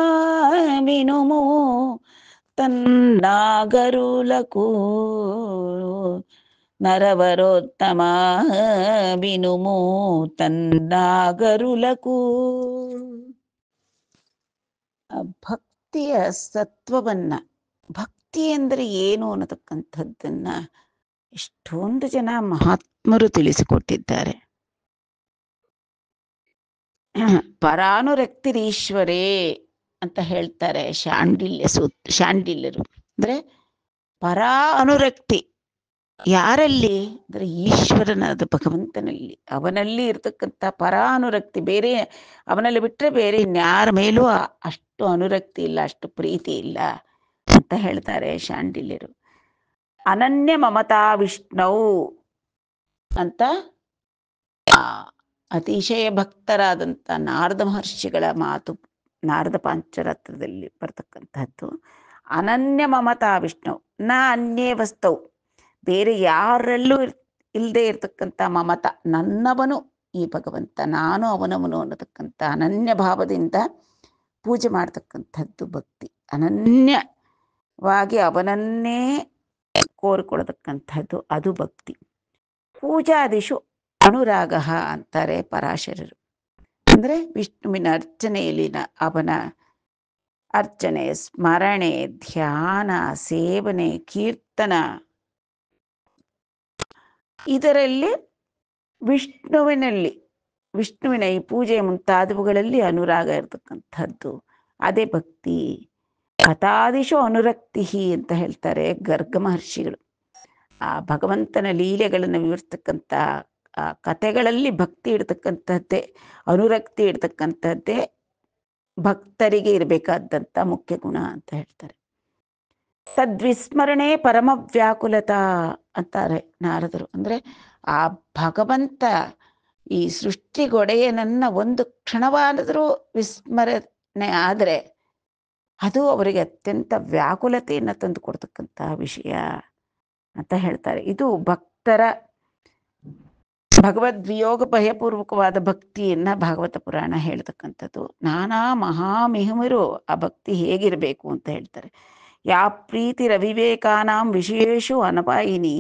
వినుము తన్నాగరులకు, నరవరోత్తమ వినుము ತನ್ನಾಗರುలకు. ಭಕ್ತಿಯ ಸತ್ವವನ್ನ, ಭಕ್ತಿ ಅಂದರೆ ಏನು ಅನ್ನತಕ್ಕಂಥದ್ದನ್ನ ಎಷ್ಟೊಂದು ಜನ ಮಹಾತ್ಮರು ತಿಳಿಸಿಕೊಟ್ಟಿದ್ದಾರೆ. ಪರಾನುರಕ್ತಿರೀಶ್ವರೇ ಅಂತ ಹೇಳ್ತಾರೆ ಶಾಂಡಿಲ್ಯರು. ಅಂದ್ರೆ ಪರಾ ಅನುರಕ್ತಿ ಯಾರಲ್ಲಿ ಅಂದ್ರೆ ಈಶ್ವರನಾದ ಭಗವಂತನಲ್ಲಿ, ಅವನಲ್ಲಿ ಇರ್ತಕ್ಕಂಥ ಪರಾನುರಕ್ತಿ. ಬೇರೆ ಅವನಲ್ಲಿ ಬಿಟ್ಟರೆ ಬೇರೆ ಇನ್ಯಾರ ಮೇಲೂ ಅಷ್ಟು ಅನುರಕ್ತಿ ಇಲ್ಲ, ಅಷ್ಟು ಪ್ರೀತಿ ಇಲ್ಲ ಅಂತ ಹೇಳ್ತಾರೆ ಶಾಂಡಿಲ್ಯರು. ಅನನ್ಯ ಮಮತಾ ವಿಷ್ಣು ಅಂತ ಅತಿಶಯ ಭಕ್ತರಾದಂಥ ನಾರದ ಮಹರ್ಷಿಗಳ ಮಾತು ನಾರದ ಪಾಂಚರಾತ್ರದಲ್ಲಿ ಬರ್ತಕ್ಕಂಥದ್ದು. ಅನನ್ಯ ಮಮತಾ ವಿಷ್ಣು ನ ಅನ್ಯೇ ವಸ್ತವು, ಬೇರೆ ಯಾರಲ್ಲೂ ಇಲ್ಲದೆ ಇರ್ತಕ್ಕಂಥ ಮಮತ, ನನ್ನವನು ಈ ಭಗವಂತ, ನಾನು ಅವನವನು ಅನ್ನತಕ್ಕಂಥ ಅನನ್ಯ ಭಾವದಿಂದ ಪೂಜೆ ಮಾಡ್ತಕ್ಕಂಥದ್ದು ಭಕ್ತಿ. ಅನನ್ಯವಾಗಿ ಅವನನ್ನೇ ಕೋರಿಕೊಳ್ಳತಕ್ಕಂಥದ್ದು ಅದು ಭಕ್ತಿ. ಪೂಜಾದಿಶು ಅನುರಾಗ ಅಂತಾರೆ ಪರಾಶರರು. ಅಂದ್ರೆ ವಿಷ್ಣುವಿನ ಅರ್ಚನೆಯಲ್ಲಿನ ಅವನ ಅರ್ಚನೆ, ಸ್ಮರಣೆ, ಧ್ಯಾನ, ಸೇವನೆ, ಕೀರ್ತನ, ಇದರಲ್ಲಿ ವಿಷ್ಣುವಿನ ಈ ಪೂಜೆ ಮುಂತಾದವುಗಳಲ್ಲಿ ಅನುರಾಗ ಇರತಕ್ಕಂಥದ್ದು ಅದೇ ಭಕ್ತಿ. ಕಥಾದಿಶು ಅನುರಕ್ತಿ ಅಂತ ಹೇಳ್ತಾರೆ ಗರ್ಗ ಮಹರ್ಷಿಗಳು. ಆ ಭಗವಂತನ ಲೀಲೆಗಳನ್ನು ವಿವರಿಸ್ತಕ್ಕಂಥ ಆ ಕಥೆಗಳಲ್ಲಿ ಭಕ್ತಿ ಇಡ್ತಕ್ಕಂಥದ್ದೇ, ಅನುರಕ್ತಿ ಇಡ್ತಕ್ಕಂಥದ್ದೇ ಭಕ್ತರಿಗೆ ಇರಬೇಕಾದಂಥ ಮುಖ್ಯ ಗುಣ ಅಂತ ಹೇಳ್ತಾರೆ. ತದ್ವಿಸ್ಮರಣೆ ಪರಮ ವ್ಯಾಕುಲತಾ ಅಂತಾರೆ ನಾರದರು. ಅಂದ್ರೆ ಆ ಭಗವಂತ ಈ ಸೃಷ್ಟಿಗೊಡೆಯನನ್ನ ಒಂದು ಕ್ಷಣವಾದರೂ ವಿಸ್ಮರಣೆ ಆದರೆ ಅದು ಅವರಿಗೆ ಅತ್ಯಂತ ವ್ಯಾಕುಲತೆಯನ್ನು ತಂದು ಕೊಡ್ತಕ್ಕಂಥ ವಿಷಯ ಅಂತ ಹೇಳ್ತಾರೆ. ಇದು ಭಕ್ತರ ಭಗವದ್ವಿಯೋಗ ಭಯಪೂರ್ವಕವಾದ ಭಕ್ತಿಯನ್ನ ಭಾಗವತ ಪುರಾಣ ಹೇಳ್ತಕ್ಕಂಥದ್ದು. ನಾನಾ ಮಹಾಮಿಹಿಮರು ಆ ಭಕ್ತಿ ಹೇಗಿರಬೇಕು ಅಂತ ಹೇಳ್ತಾರೆ. ಯಾ ಪ್ರೀತಿ ರವಿವೇಕಾನಾಂ ವಿಶೇಷು ಅನಪಾಯಿನಿ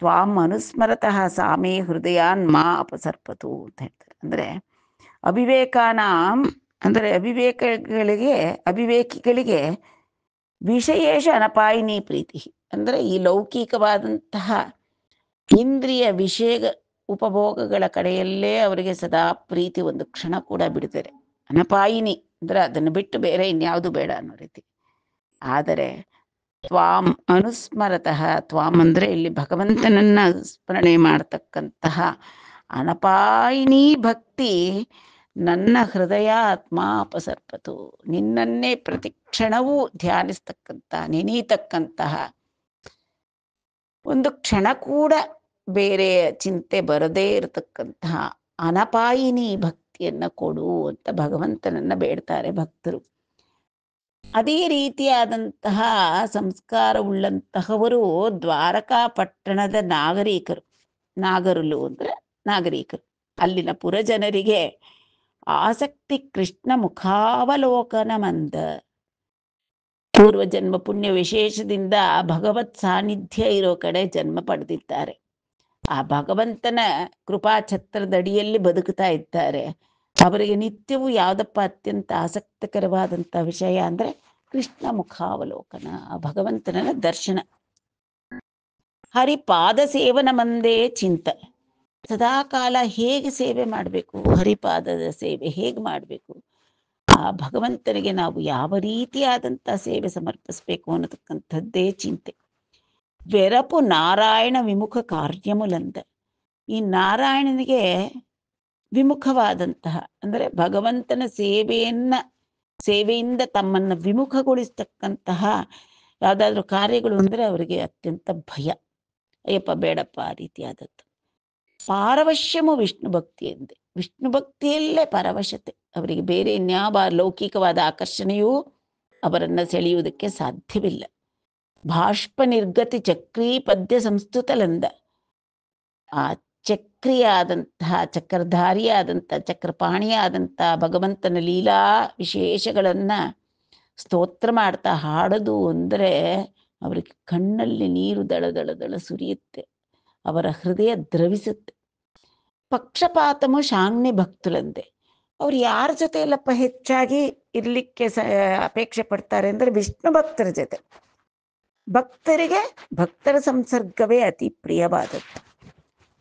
ತ್ವಾಂ ಅನುಸ್ಮರತಃ ಸಾಮೇ ಹೃದಯಾನ್ ಮಾ ಅಪಸರ್ಪತು ಅಂತ ಹೇಳ್ತಾರೆ. ಅಂದ್ರೆ ಅವಿವೇಕಾನಾಂ ಅಂದ್ರೆ ಅವಿವೇಕಿಗಳಿಗೆ ವಿಷಯೇಶ ಅನಪಾಯಿನಿ ಪ್ರೀತಿ, ಅಂದ್ರೆ ಈ ಲೌಕಿಕವಾದಂತಹ ಇಂದ್ರಿಯ ವಿಷಯ ಉಪಭೋಗಗಳ ಕಡೆಯಲ್ಲೇ ಅವರಿಗೆ ಸದಾ ಪ್ರೀತಿ, ಒಂದು ಕ್ಷಣ ಕೂಡ ಬಿಡ್ತಾರೆ. ಅನಪಾಯಿನಿ ಅಂದ್ರೆ ಅದನ್ನು ಬಿಟ್ಟು ಬೇರೆ ಇನ್ಯಾವುದು ಬೇಡ ಅನ್ನೋ ರೀತಿ. ಆದರೆ ತ್ವಾಂ ಅನುಸ್ಮರತಃ, ತ್ವಾಂ ಅಂದ್ರೆ ಇಲ್ಲಿ ಭಗವಂತನನ್ನ ಸ್ಮರಣೆ ಮಾಡತಕ್ಕಂತಹ ಅನಪಾಯಿನಿ ಭಕ್ತಿ ನನ್ನ ಹೃದಯ ಆತ್ಮ ಅಪಸರ್ಪತು, ನಿನ್ನನ್ನೇ ಪ್ರತಿ ಕ್ಷಣವೂ ಧ್ಯಾನಿಸ್ತಕ್ಕಂಥ ನೆನೀತಕ್ಕಂತಹ, ಒಂದು ಕ್ಷಣ ಕೂಡ ಬೇರೆ ಚಿಂತೆ ಬರದೇ ಇರತಕ್ಕಂತಹ ಅನಪಾಯಿನಿ ಭಕ್ತಿಯನ್ನ ಕೊಡು ಅಂತ ಭಗವಂತನನ್ನ ಬೇಡ್ತಾರೆ ಭಕ್ತರು. ಅದೇ ರೀತಿಯಾದಂತಹ ಸಂಸ್ಕಾರವುಳ್ಳಂತಹವರು ದ್ವಾರಕಾ ಪಟ್ಟಣದ ನಾಗರುಲು ಅಂದ್ರೆ ನಾಗರಿಕರು. ಅಲ್ಲಿನ ಪುರಜನರಿಗೆ ಆಸಕ್ತಿ ಕೃಷ್ಣ ಮುಖಾವಲೋಕನ ಮಂದ, ಪೂರ್ವಜನ್ಮ ಪುಣ್ಯ ವಿಶೇಷದಿಂದ ಭಗವತ್ ಸಾನ್ನಿಧ್ಯ ಇರೋ ಕಡೆ ಜನ್ಮ ಪಡೆದಿದ್ದಾರೆ. ಆ ಭಗವಂತನ ಕೃಪಾ ಛತ್ರದಡಿಯಲ್ಲಿ ಬದುಕ್ತಾ ಇದ್ದಾರೆ. ಅವರಿಗೆ ನಿತ್ಯವೂ ಯಾವುದಪ್ಪ ಅತ್ಯಂತ ಆಸಕ್ತಿಕರವಾದಂಥ ವಿಷಯ ಅಂದ್ರೆ ಕೃಷ್ಣ ಮುಖಾವಲೋಕನ, ಆ ಭಗವಂತನ ದರ್ಶನ. ಹರಿಪಾದ ಸೇವನ ಮಂದೇ ಚಿಂತ, ಸದಾಕಾಲ ಹೇಗೆ ಸೇವೆ ಮಾಡಬೇಕು, ಹರಿಪಾದದ ಸೇವೆ ಹೇಗೆ ಮಾಡಬೇಕು, ಆ ಭಗವಂತನಿಗೆ ನಾವು ಯಾವ ರೀತಿಯಾದಂಥ ಸೇವೆ ಸಮರ್ಪಿಸ್ಬೇಕು ಅನ್ನತಕ್ಕಂಥದ್ದೇ ಚಿಂತೆ. ವೆರಪು ನಾರಾಯಣ ವಿಮುಖ ಕಾರ್ಯಮುಲಂದ, ಈ ನಾರಾಯಣನಿಗೆ ವಿಮುಖವಾದಂತಹ ಅಂದ್ರೆ ಭಗವಂತನ ಸೇವೆಯಿಂದ ತಮ್ಮನ್ನು ವಿಮುಖಗೊಳಿಸ್ತಕ್ಕಂತಹ ಯಾವುದಾದ್ರೂ ಕಾರ್ಯಗಳು ಅಂದ್ರೆ ಅವರಿಗೆ ಅತ್ಯಂತ ಭಯ. ಅಯ್ಯಪ್ಪ ಬೇಡಪ್ಪ ಆ ರೀತಿಯಾದದ್ದು. ಪಾರವಶ್ಯಮು ವಿಷ್ಣು ಭಕ್ತಿ ಎಂದೆ, ವಿಷ್ಣು ಭಕ್ತಿಯಲ್ಲೇ ಪರವಶತೆ ಅವರಿಗೆ, ಬೇರೆ ಇನ್ಯಾವ ಲೌಕಿಕವಾದ ಆಕರ್ಷಣೆಯೂ ಅವರನ್ನ ಸೆಳೆಯುವುದಕ್ಕೆ ಸಾಧ್ಯವಿಲ್ಲ. ಬಾಷ್ಪ ನಿರ್ಗತಿ ಚಕ್ರೀ ಪದ್ಯ ಸಂಸ್ತುತಲಂದ, ಆ ಚಕ್ರಿಯಾದಂತಹ ಚಕ್ರಧಾರಿಯಾದಂತಹ ಚಕ್ರಪಾಣಿಯಾದಂತಹ ಭಗವಂತನ ಲೀಲಾ ವಿಶೇಷಗಳನ್ನ ಸ್ತೋತ್ರ ಮಾಡ್ತಾ ಹಾಡೋದು ಅಂದರೆ ಅವರಿಗೆ ಕಣ್ಣಲ್ಲಿ ನೀರು ದಳ ಸುರಿಯುತ್ತೆ, ಅವರ ಹೃದಯ ದ್ರವಿಸುತ್ತೆ. ಪಕ್ಷಪಾತಮು ಶಾಂಗ್ನಿ ಭಕ್ತುಲಂದೆ, ಅವ್ರು ಯಾರ ಜೊತೆ ಎಲ್ಲಪ್ಪ ಹೆಚ್ಚಾಗಿ ಇರ್ಲಿಕ್ಕೆ ಅಪೇಕ್ಷೆ ಪಡ್ತಾರೆ ಅಂದ್ರೆ ವಿಷ್ಣು ಭಕ್ತರ ಜೊತೆ. ಭಕ್ತರಿಗೆ ಭಕ್ತರ ಸಂಸರ್ಗವೇ ಅತಿ ಪ್ರಿಯವಾದದ್ದು.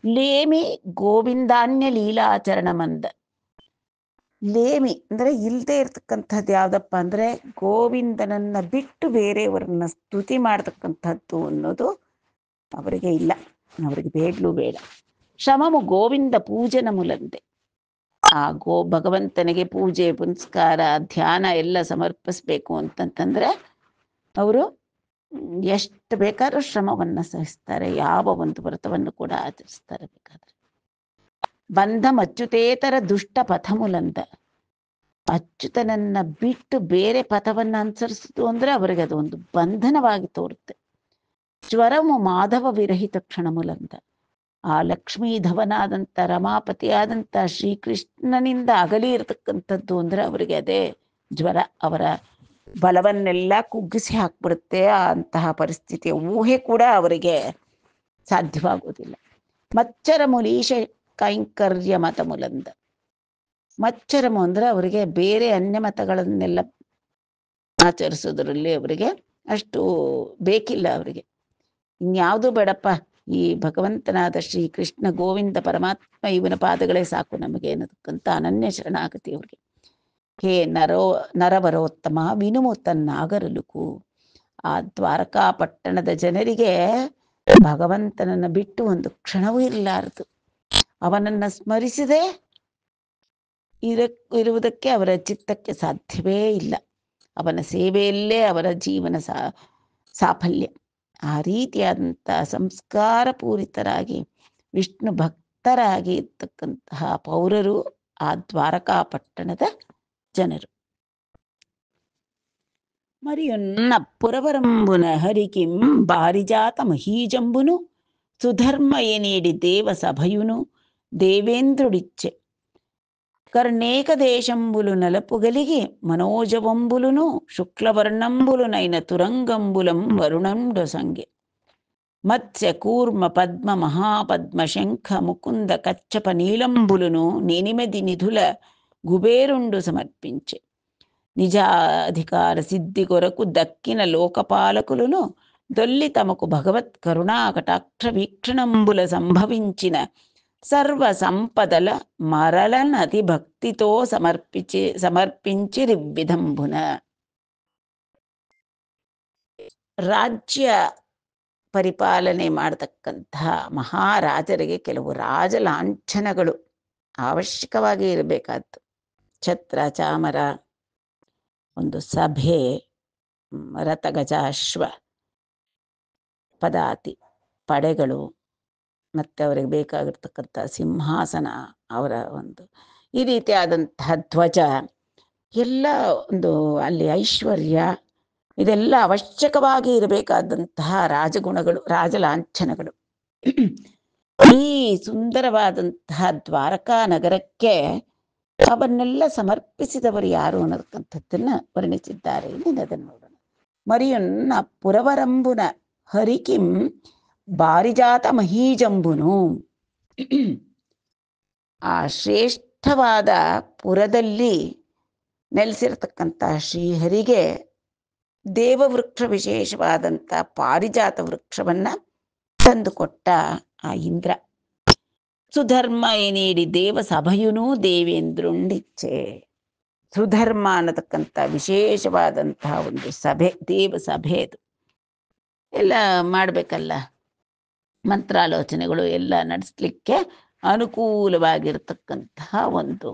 ಲೇಮಿ ಗೋವಿಂದಾನ್ಯ ಲೀಲಾಚರಣ ಮಂದ, ಲೇಮಿ ಅಂದರೆ ಇಲ್ಲದೆ ಇರ್ತಕ್ಕಂಥದ್ದು ಯಾವುದಪ್ಪ ಅಂದರೆ ಗೋವಿಂದನನ್ನ ಬಿಟ್ಟು ಬೇರೆಯವರನ್ನ ಸ್ತುತಿ ಮಾಡ್ತಕ್ಕಂಥದ್ದು ಅನ್ನೋದು ಅವರಿಗೆ ಇಲ್ಲ, ಅವರಿಗೆ ಬೇಡಲೂ ಬೇಡ. ಶ್ರಮಮು ಗೋವಿಂದ ಪೂಜನ ಮುಲಂದೆ. ಆ ಭಗವಂತನಿಗೆ ಪೂಜೆ ಪುನಸ್ಕಾರ ಧ್ಯಾನ ಎಲ್ಲ ಸಮರ್ಪಿಸ್ಬೇಕು ಅಂತಂತಂದ್ರೆ ಅವರು ಎಷ್ಟು ಬೇಕಾದ್ರೂ ಶ್ರಮವನ್ನು ಸಹಿಸ್ತಾರೆ, ಯಾವ ಒಂದು ವ್ರತವನ್ನು ಕೂಡ ಆಚರಿಸ್ತಾರೆ ಬೇಕಾದ್ರೆ. ಬಂಧ ಅಚ್ಯುತೇತರ ದುಷ್ಟ ಪಥಮುಲಂದ. ಅಚ್ಯುತನನ್ನ ಬಿಟ್ಟು ಬೇರೆ ಪಥವನ್ನ ಅನುಸರಿಸಿತು ಅಂದ್ರೆ ಅವರಿಗೆ ಅದು ಒಂದು ಬಂಧನವಾಗಿ ತೋರುತ್ತೆ. ಜ್ವರಮು ಮಾಧವ ವಿರಹಿತ ಕ್ಷಣಮುಲಂದ. ಆ ಲಕ್ಷ್ಮೀಧವನಾದಂಥ ರಮಾಪತಿಯಾದಂಥ ಶ್ರೀಕೃಷ್ಣನಿಂದ ಅಗಲಿ ಇರತಕ್ಕಂಥದ್ದು ಅಂದ್ರೆ ಅವರಿಗೆ ಅದೇ ಜ್ವರ. ಅವರ ಬಲವನ್ನೆಲ್ಲ ಕುಗ್ಗಿಸಿ ಹಾಕ್ಬಿಡುತ್ತೆ. ಅಂತಹ ಪರಿಸ್ಥಿತಿಯ ಊಹೆ ಕೂಡ ಅವರಿಗೆ ಸಾಧ್ಯವಾಗುವುದಿಲ್ಲ. ಮಚ್ಚರ ಮುಲೀಶ ಕೈಂಕರ್ಯ ಮತ ಮುಲಂದ. ಮಚ್ಚರಮು ಅಂದ್ರೆ ಅವರಿಗೆ ಬೇರೆ ಅನ್ಯ ಮತಗಳನ್ನೆಲ್ಲ ಆಚರಿಸೋದ್ರಲ್ಲಿ ಅವರಿಗೆ ಅಷ್ಟು ಬೇಕಿಲ್ಲ. ಅವರಿಗೆ ಇನ್ಯಾವುದೂ ಬೇಡಪ್ಪ, ಈ ಭಗವಂತನಾದ ಶ್ರೀ ಕೃಷ್ಣ ಗೋವಿಂದ ಪರಮಾತ್ಮ ಇವನ ಪಾದಗಳೇ ಸಾಕು ನಮಗೆ ಅನ್ನೋದಕ್ಕಂತ ಅನನ್ಯ ಶರಣಾಗತಿ ಅವ್ರಿಗೆ. ಹೇ ನರವರೋತ್ತಮ ವಿನುಮು ತನ್ನಾಗರಲುಕು. ಆ ದ್ವಾರಕಾ ಪಟ್ಟಣದ ಜನರಿಗೆ ಭಗವಂತನನ್ನ ಬಿಟ್ಟು ಒಂದು ಕ್ಷಣವೂ ಇರಲಾರದು. ಅವನನ್ನ ಸ್ಮರಿಸದೆ ಇರುವುದಕ್ಕೆ ಅವರ ಚಿತ್ತಕ್ಕೆ ಸಾಧ್ಯವೇ ಇಲ್ಲ. ಅವನ ಸೇವೆಯಲ್ಲೇ ಅವರ ಜೀವನ ಸಾಫಲ್ಯ. ಆ ರೀತಿಯಾದಂಥ ಸಂಸ್ಕಾರ ಪೂರಿತರಾಗಿ ವಿಷ್ಣು ಭಕ್ತರಾಗಿ ಇರ್ತಕ್ಕಂತಹ ಪೌರರು ಆ ದ್ವಾರಕಾ ಪಟ್ಟಣದ ಜನರು. ಮರಿಯೊನ್ನ ಪುರವರಂಬುನ ಹರಿಕಿಂ ಬಾರಿಜಾತ ಮಹೀಜಂಬುನು ಸುಧರ್ಮಯ ನೀಡಿ ದೇವ ಸಭಯುನು ದೇವೇಂದ್ರುಡಿಚ್ಚೆ. ಕರ್ಣೇಕ ದೇಶಂಬುಲು ನಲಪುಗಲಿಗೆ ಮನೋಜವಂಬುಲುನು ಶುಕ್ಲವರ್ಣಂಬುಲು ನೈನ ತುರಂಗಂಬುಲಂ ವರುಣಂಡ ಸಂಗೆ. ಮತ್ಸ್ಯ ಕೂರ್ಮ ಪದ್ಮ ಮಹಾಪದ್ಮ ಶಂಖ ಮುಕುಂದ ಕಚ್ಚಪ ನೀಲಂಬುಲುನು ನೆನಿಮೆದಿ ನಿಧುಲ గుబేరుండు సమర్పించే. నిజాధికార సిద్ధి కొరకు దక్కిన లోకపాలకులను దొల్లి తమకు భగవత్ కరుణా కటాక్ష వీక్షణంబుల సంభవించిన సర్వ సంపదల మరలనతి భక్తితో సమర్పించి రివ్విధంబున. ರಾಜ್ಯ ಪರಿಪಾಲನೆ ಮಾಡತಕ್ಕಂತಹ ಮಹಾರಾಜರಿಗೆ ಕೆಲವು ರಾಜಲಾಂಛನಗಳು ಅವಶ್ಯಕವಾಗಿ ಇರಬೇಕಾದ್ದು. ಛತ್ರ ಚಾಮರ, ಒಂದು ಸಭೆ, ರಥಗಜಾಶ್ವ, ಪದಾತಿ ಪಡೆಗಳು, ಮತ್ತೆ ಅವರಿಗೆ ಬೇಕಾಗಿರ್ತಕ್ಕಂಥ ಸಿಂಹಾಸನ, ಅವರ ಒಂದು ಈ ರೀತಿಯಾದಂತಹ ಧ್ವಜ ಎಲ್ಲ, ಒಂದು ಅಲ್ಲಿ ಐಶ್ವರ್ಯ, ಇದೆಲ್ಲ ಅವಶ್ಯಕವಾಗಿ ಇರಬೇಕಾದಂತಹ ರಾಜಗುಣಗಳು, ರಾಜಲಾಂಛನಗಳು. ಈ ಸುಂದರವಾದಂತಹ ದ್ವಾರಕಾ ನಗರಕ್ಕೆ ಅವನ್ನೆಲ್ಲ ಸಮರ್ಪಿಸಿದವರು ಯಾರು ಅನ್ನತಕ್ಕಂಥದ್ದನ್ನ ವರ್ಣಿಸಿದ್ದಾರೆ. ಅದನ್ನು ನೋಡೋಣ. ಮರಿಯನ್ನ ಪುರವರಂಬುನ ಹರಿಕಿಂ ಬಾರಿಜಾತ ಮಹೀಜಂಬುನು. ಆ ಶ್ರೇಷ್ಠವಾದ ಪುರದಲ್ಲಿ ನೆಲೆಸಿರತಕ್ಕಂಥ ಶ್ರೀಹರಿಗೆ ದೇವವೃಕ್ಷ ವಿಶೇಷವಾದಂಥ ಪಾರಿಜಾತ ವೃಕ್ಷವನ್ನ ತಂದುಕೊಟ್ಟ ಆ ಇಂದ್ರ. ಸುಧರ್ಮ ನೀಡಿ ದೇವ ಸಭೆಯುನೂ ದೇವೇಂದ್ರುಂಡಿಚ್ಛೆ. ಸುಧರ್ಮ ಅನ್ನತಕ್ಕಂಥ ವಿಶೇಷವಾದಂತಹ ಒಂದು ಸಭೆ, ದೇವ ಸಭೆ. ಅದು ಎಲ್ಲ ಮಾಡಬೇಕಲ್ಲ, ಮಂತ್ರಾಲೋಚನೆಗಳು ಎಲ್ಲ ನಡೆಸಲಿಕ್ಕೆ ಅನುಕೂಲವಾಗಿರ್ತಕ್ಕಂತಹ ಒಂದು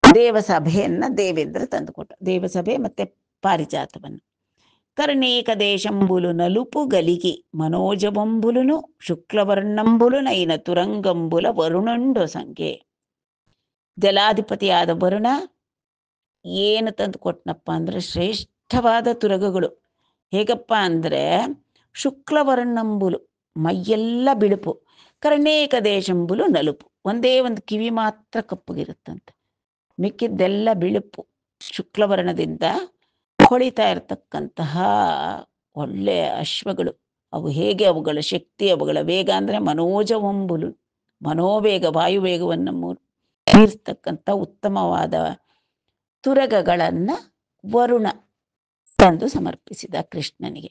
ದೇವಸಭೆಯನ್ನ ದೇವೇಂದ್ರ ತಂದುಕೊಟ್ಟ. ದೇವಸಭೆ ಮತ್ತೆ ಪಾರಿಜಾತವನ್ನು. ಕರ್ಣೇಕ ದೇಶಂಬುಲು ನಲುಪು ಗಲಿಗಿ ಮನೋಜವಂಬುಲುನು ಶುಕ್ಲವರ್ಣಂಬುಲು ನೈನ ತುರಂಗಂಬುಲ ವರುಣಂಡು ಸಂಖ್ಯೆ. ಜಲಾಧಿಪತಿಯಾದ ವರುಣ ಏನು ತಂದು ಕೊಟ್ಟನಪ್ಪ ಅಂದ್ರೆ ಶ್ರೇಷ್ಠವಾದ ತುರಗಗಳು. ಹೇಗಪ್ಪ ಅಂದ್ರೆ ಶುಕ್ಲವರ್ಣಂಬುಲು ಮೈಯೆಲ್ಲ ಬಿಳುಪು, ಕರ್ಣೇಕ ದೇಶಂಬುಲು ನಲುಪು, ಒಂದೇ ಒಂದು ಕಿವಿ ಮಾತ್ರ ಕಪ್ಪಗಿರುತ್ತಂತೆ, ಮಿಕ್ಕಿದ್ದೆಲ್ಲ ಬಿಳುಪು. ಶುಕ್ಲವರ್ಣದಿಂದ ಹೊಳಿತಾ ಇರತಕ್ಕಂತಹ ಒಳ್ಳೆ ಅಶ್ವಗಳು. ಅವು ಹೇಗೆ, ಅವುಗಳ ಶಕ್ತಿ, ಅವುಗಳ ವೇಗ ಅಂದ್ರೆ ಮನೋಜವಂಬುಲು, ಮನೋವೇಗ, ವಾಯುವೇಗವನ್ನು ಮೀರಿಸ್ತಕ್ಕಂಥ ಉತ್ತಮವಾದ ತುರಗಗಳನ್ನ ವರುಣ ತಂದು ಸಮರ್ಪಿಸಿದ ಕೃಷ್ಣನಿಗೆ.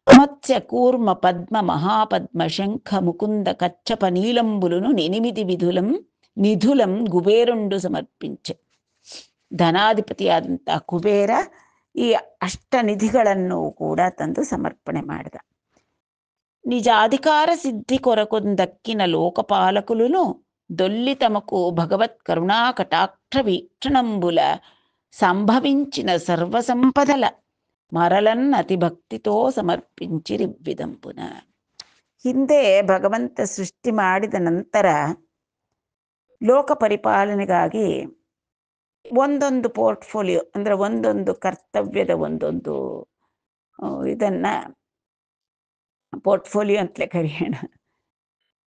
ಮತ್ಸ್ಯ ಕೂರ್ಮ ಪದ್ಮ ಮಹಾಪದ್ಮ ಶಂಖ ಮುಕುಂದ ಕಚ್ಚಪ ನೀಲಂಬುಲುನು ನೆನಿಮಿದಿ ನಿಧುಲಂ ಗುಬೇರುಂಡು ಸಮರ್ಪಿಂಚೆ. ಧನಾಧಿಪತಿಯಾದಂಥ ಕುಬೇರ ಈ ಅಷ್ಟನಿಧಿಗಳನ್ನು ಕೂಡ ತಂದು ಸಮರ್ಪಣೆ ಮಾಡಿದ. నిజాధికార సిద్ధి కొరకొందక్కిన లోకపాలకులును దొల్లి తమకు భగవత్ కరుణా కటాక్ష వీక్షణంబుల సంభవించిన సర్వసంపదల మరలన్ అతి భక్తితో ಸಮರ್ಪಿಂಚಿರಿವ್ವಿದಂಪುನ. ಹಿಂದೆ ಭಗವಂತ ಸೃಷ್ಟಿ ಮಾಡಿದ ನಂತರ ಲೋಕ ಪರಿಪಾಲನೆಗಾಗಿ ಒಂದೊಂದು ಪೋರ್ಟ್ಫೋಲಿಯೋ ಅಂದ್ರೆ ಒಂದೊಂದು ಕರ್ತವ್ಯದ ಒಂದೊಂದು ಇದನ್ನ ಪೋರ್ಟ್ಫೋಲಿಯೋ ಅಂತಲೇ ಕರೆಯೋಣ.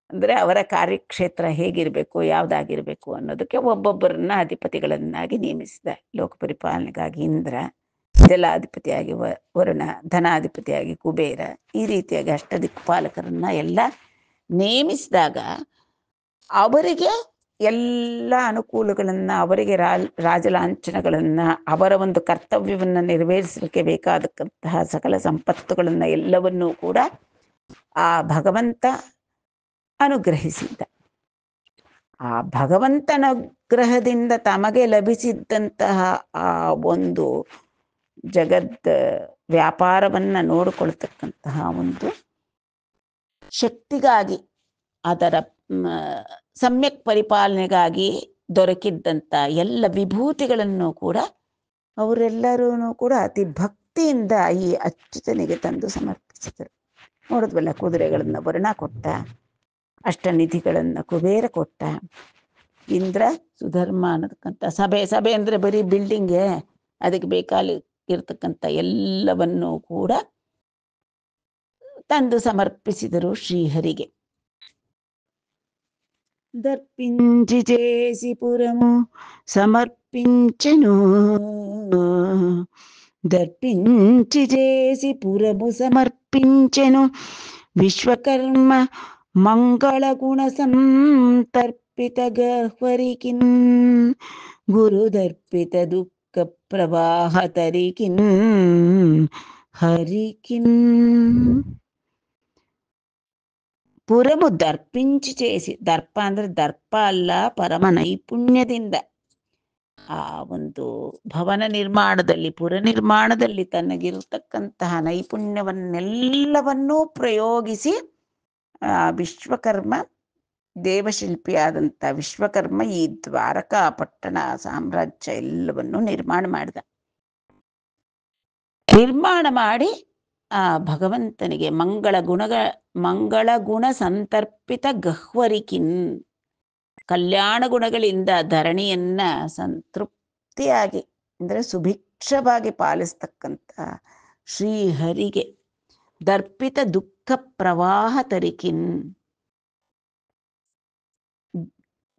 ಅಂದರೆ ಅವರ ಕಾರ್ಯಕ್ಷೇತ್ರ ಹೇಗಿರಬೇಕು, ಯಾವುದಾಗಿರಬೇಕು ಅನ್ನೋದಕ್ಕೆ ಒಬ್ಬೊಬ್ಬರನ್ನ ಅಧಿಪತಿಗಳನ್ನಾಗಿ ನೇಮಿಸಿದ. ಲೋಕ ಪರಿಪಾಲನೆಗಾಗಿ ಇಂದ್ರ, ಜಲಾಧಿಪತಿಯಾಗಿ ವರುಣ, ಧನಾಧಿಪತಿಯಾಗಿ ಕುಬೇರ, ಈ ರೀತಿಯಾಗಿ ಅಷ್ಟದಿಕ್ಪಾಲಕರನ್ನ ಎಲ್ಲ ನೇಮಿಸಿದಾಗ ಅವರಿಗೆ ಎಲ್ಲ ಅನುಕೂಲಗಳನ್ನು, ಅವರಿಗೆ ರಾಜಲಾಂಛನಗಳನ್ನು, ಅವರ ಒಂದು ಕರ್ತವ್ಯವನ್ನು ನೆರವೇರಿಸಲಿಕ್ಕೆ ಬೇಕಾದಕ್ಕಂತಹ ಸಕಲ ಸಂಪತ್ತುಗಳನ್ನು ಎಲ್ಲವನ್ನೂ ಕೂಡ ಆ ಭಗವಂತ ಅನುಗ್ರಹಿಸಿದ್ದ. ಆ ಭಗವಂತನ ಅನುಗ್ರಹದಿಂದ ತಮಗೆ ಲಭಿಸಿದ್ದಂತಹ ಆ ಒಂದು ಜಗತ್ ವ್ಯಾಪಾರವನ್ನ ನೋಡಿಕೊಳ್ತಕ್ಕಂತಹ ಒಂದು ಶಕ್ತಿಗಾಗಿ, ಅದರ ಸಮ್ಯಕ್ ಪರಿಪಾಲನೆಗಾಗಿ ದೊರಕಿದ್ದಂಥ ಎಲ್ಲ ವಿಭೂತಿಗಳನ್ನು ಕೂಡ ಅವರೆಲ್ಲರೂ ಕೂಡ ಅತಿ ಭಕ್ತಿಯಿಂದ ಈ ಅಚ್ಯುತನಿಗೆ ತಂದು ಸಮರ್ಪಿಸಿದರು. ನೋಡಿದ್ವಲ್ಲ, ಕುದುರೆಗಳನ್ನು ವರುಣ ಕೊಟ್ಟ, ಅಷ್ಟನಿಧಿಗಳನ್ನು ಕುಬೇರ ಕೊಟ್ಟ, ಇಂದ್ರ ಸುಧರ್ಮ ಅನ್ನತಕ್ಕಂಥ ಸಭೆ ಅಂದರೆ ಬರೀ ಬಿಲ್ಡಿಂಗೆ, ಅದಕ್ಕೆ ಬೇಕಾಗಿರ್ತಕ್ಕಂಥ ಎಲ್ಲವನ್ನೂ ಕೂಡ ತಂದು ಸಮರ್ಪಿಸಿದರು ಶ್ರೀಹರಿಗೆ. దర్పించి చేసి పురము సమర్పించెను, దర్పించి చేసి పురము సమర్పించెను విశ్వకర్మ మంగళగుణ సంతర్పిత గహ్వరికిన్ గురుదర్పిత దుఃఖ ప్రవాಹ తరికిన్ హరికిన్. ಪುರಮು ದರ್ಪಿಂಚಿ చేಸಿ, ದರ್ಪ ಅಂದ್ರೆ ದರ್ಪ ಅಲ್ಲ, ಪರಮ ನೈಪುಣ್ಯದಿಂದ ಆ ಒಂದು ಭವನ ನಿರ್ಮಾಣದಲ್ಲಿ, ಪುರ ನಿರ್ಮಾಣದಲ್ಲಿ ತನಗಿರತಕ್ಕಂತಹ ನೈಪುಣ್ಯವನ್ನೆಲ್ಲವನ್ನೂ ಪ್ರಯೋಗಿಸಿ ವಿಶ್ವಕರ್ಮ, ದೇವಶಿಲ್ಪಿಯಾದಂಥ ವಿಶ್ವಕರ್ಮ ಈ ದ್ವಾರಕಾ ಪಟ್ಟಣ ಸಾಮ್ರಾಜ್ಯ ಎಲ್ಲವನ್ನೂ ನಿರ್ಮಾಣ ಮಾಡಿ ಆ ಭಗವಂತನಿಗೆ ಮಂಗಳ ಗುಣ ಸಂತರ್ಪಿತ ಗಹ್ವರಿಕಿನ್, ಕಲ್ಯಾಣ ಗುಣಗಳಿಂದ ಧರಣಿಯನ್ನ ಸಂತೃಪ್ತಿಯಾಗಿ ಅಂದರೆ ಸುಭಿಕ್ಷವಾಗಿ ಪಾಲಿಸ್ತಕ್ಕಂಥ ಶ್ರೀಹರಿಗೆ ದರ್ಪಿತ ದುಃಖ ಪ್ರವಾಹ ತರಿಕಿನ್.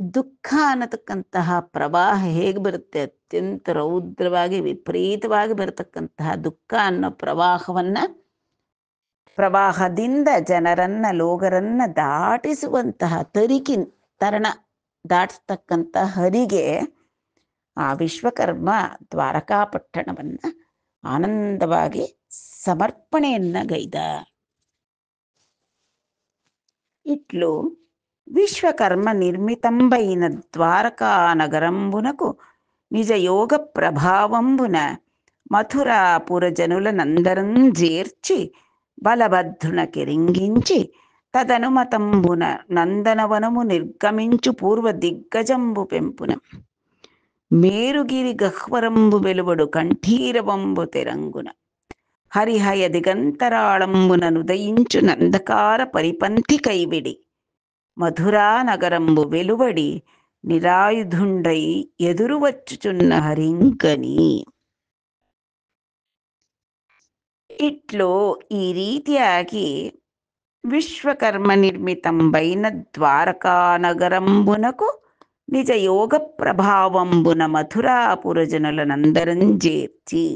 ದುಃಖ ಅನ್ನತಕ್ಕಂತಹ ಪ್ರವಾಹ ಹೇಗೆ ಬರುತ್ತೆ, ಅತ್ಯಂತ ರೌದ್ರವಾಗಿ ವಿಪರೀತವಾಗಿ ಬರತಕ್ಕಂತಹ ದುಃಖ ಅನ್ನೋ ಪ್ರವಾಹದಿಂದ ಜನರನ್ನ, ಲೋಗರನ್ನ ದಾಟಿಸುವಂತಹ ತರಿಕಿನ್, ತರಣ ದಾಟಿಸ್ತಕ್ಕಂಥ ಹರಿಗೆ ಆ ವಿಶ್ವಕರ್ಮ ದ್ವಾರಕಾಪಟ್ಟಣವನ್ನ ಆನಂದವಾಗಿ ಸಮರ್ಪಣೆಯನ್ನ ಗೈದ. ఇట్లు విశ్వకర్మ నిర్మితంబైన ద్వారకా నగరంబునకు నిజ యోగ ప్రభావంబున మథురాపుర జనులనందరం చేర్చి బలభద్రున కెరింగించి తదనుమతంబున నందనవనము నిర్గమించు పూర్వ దిగ్గజంబు పెంపున మేరుగిరి గహ్వరంబు వెలువడు కంఠీరవంబు తెరంగున హరిహయ దిగంతరాళంబున నుదయించు నందకార పరిపంథి కైవిడి మధురా నగరంబు వెలువడి నిరాయుధుండై ఎదురువచ్చుచున్న హరింకని. ఇట్లు ఈ ರೀತಿಯಾಗಿ ವಿಶ್ವಕರ್ಮ ನಿರ್ಮಿತಂಬೈನ ದ್ವಾರಕಾ ನಗರಂಬುನಕು ನಿಜ ಯೋಗ ಪ್ರಭಾವಂಬುನ ಮಥುರಾಪುರ ಜನಲನಂದರಂಜೇರ್ಚಿ,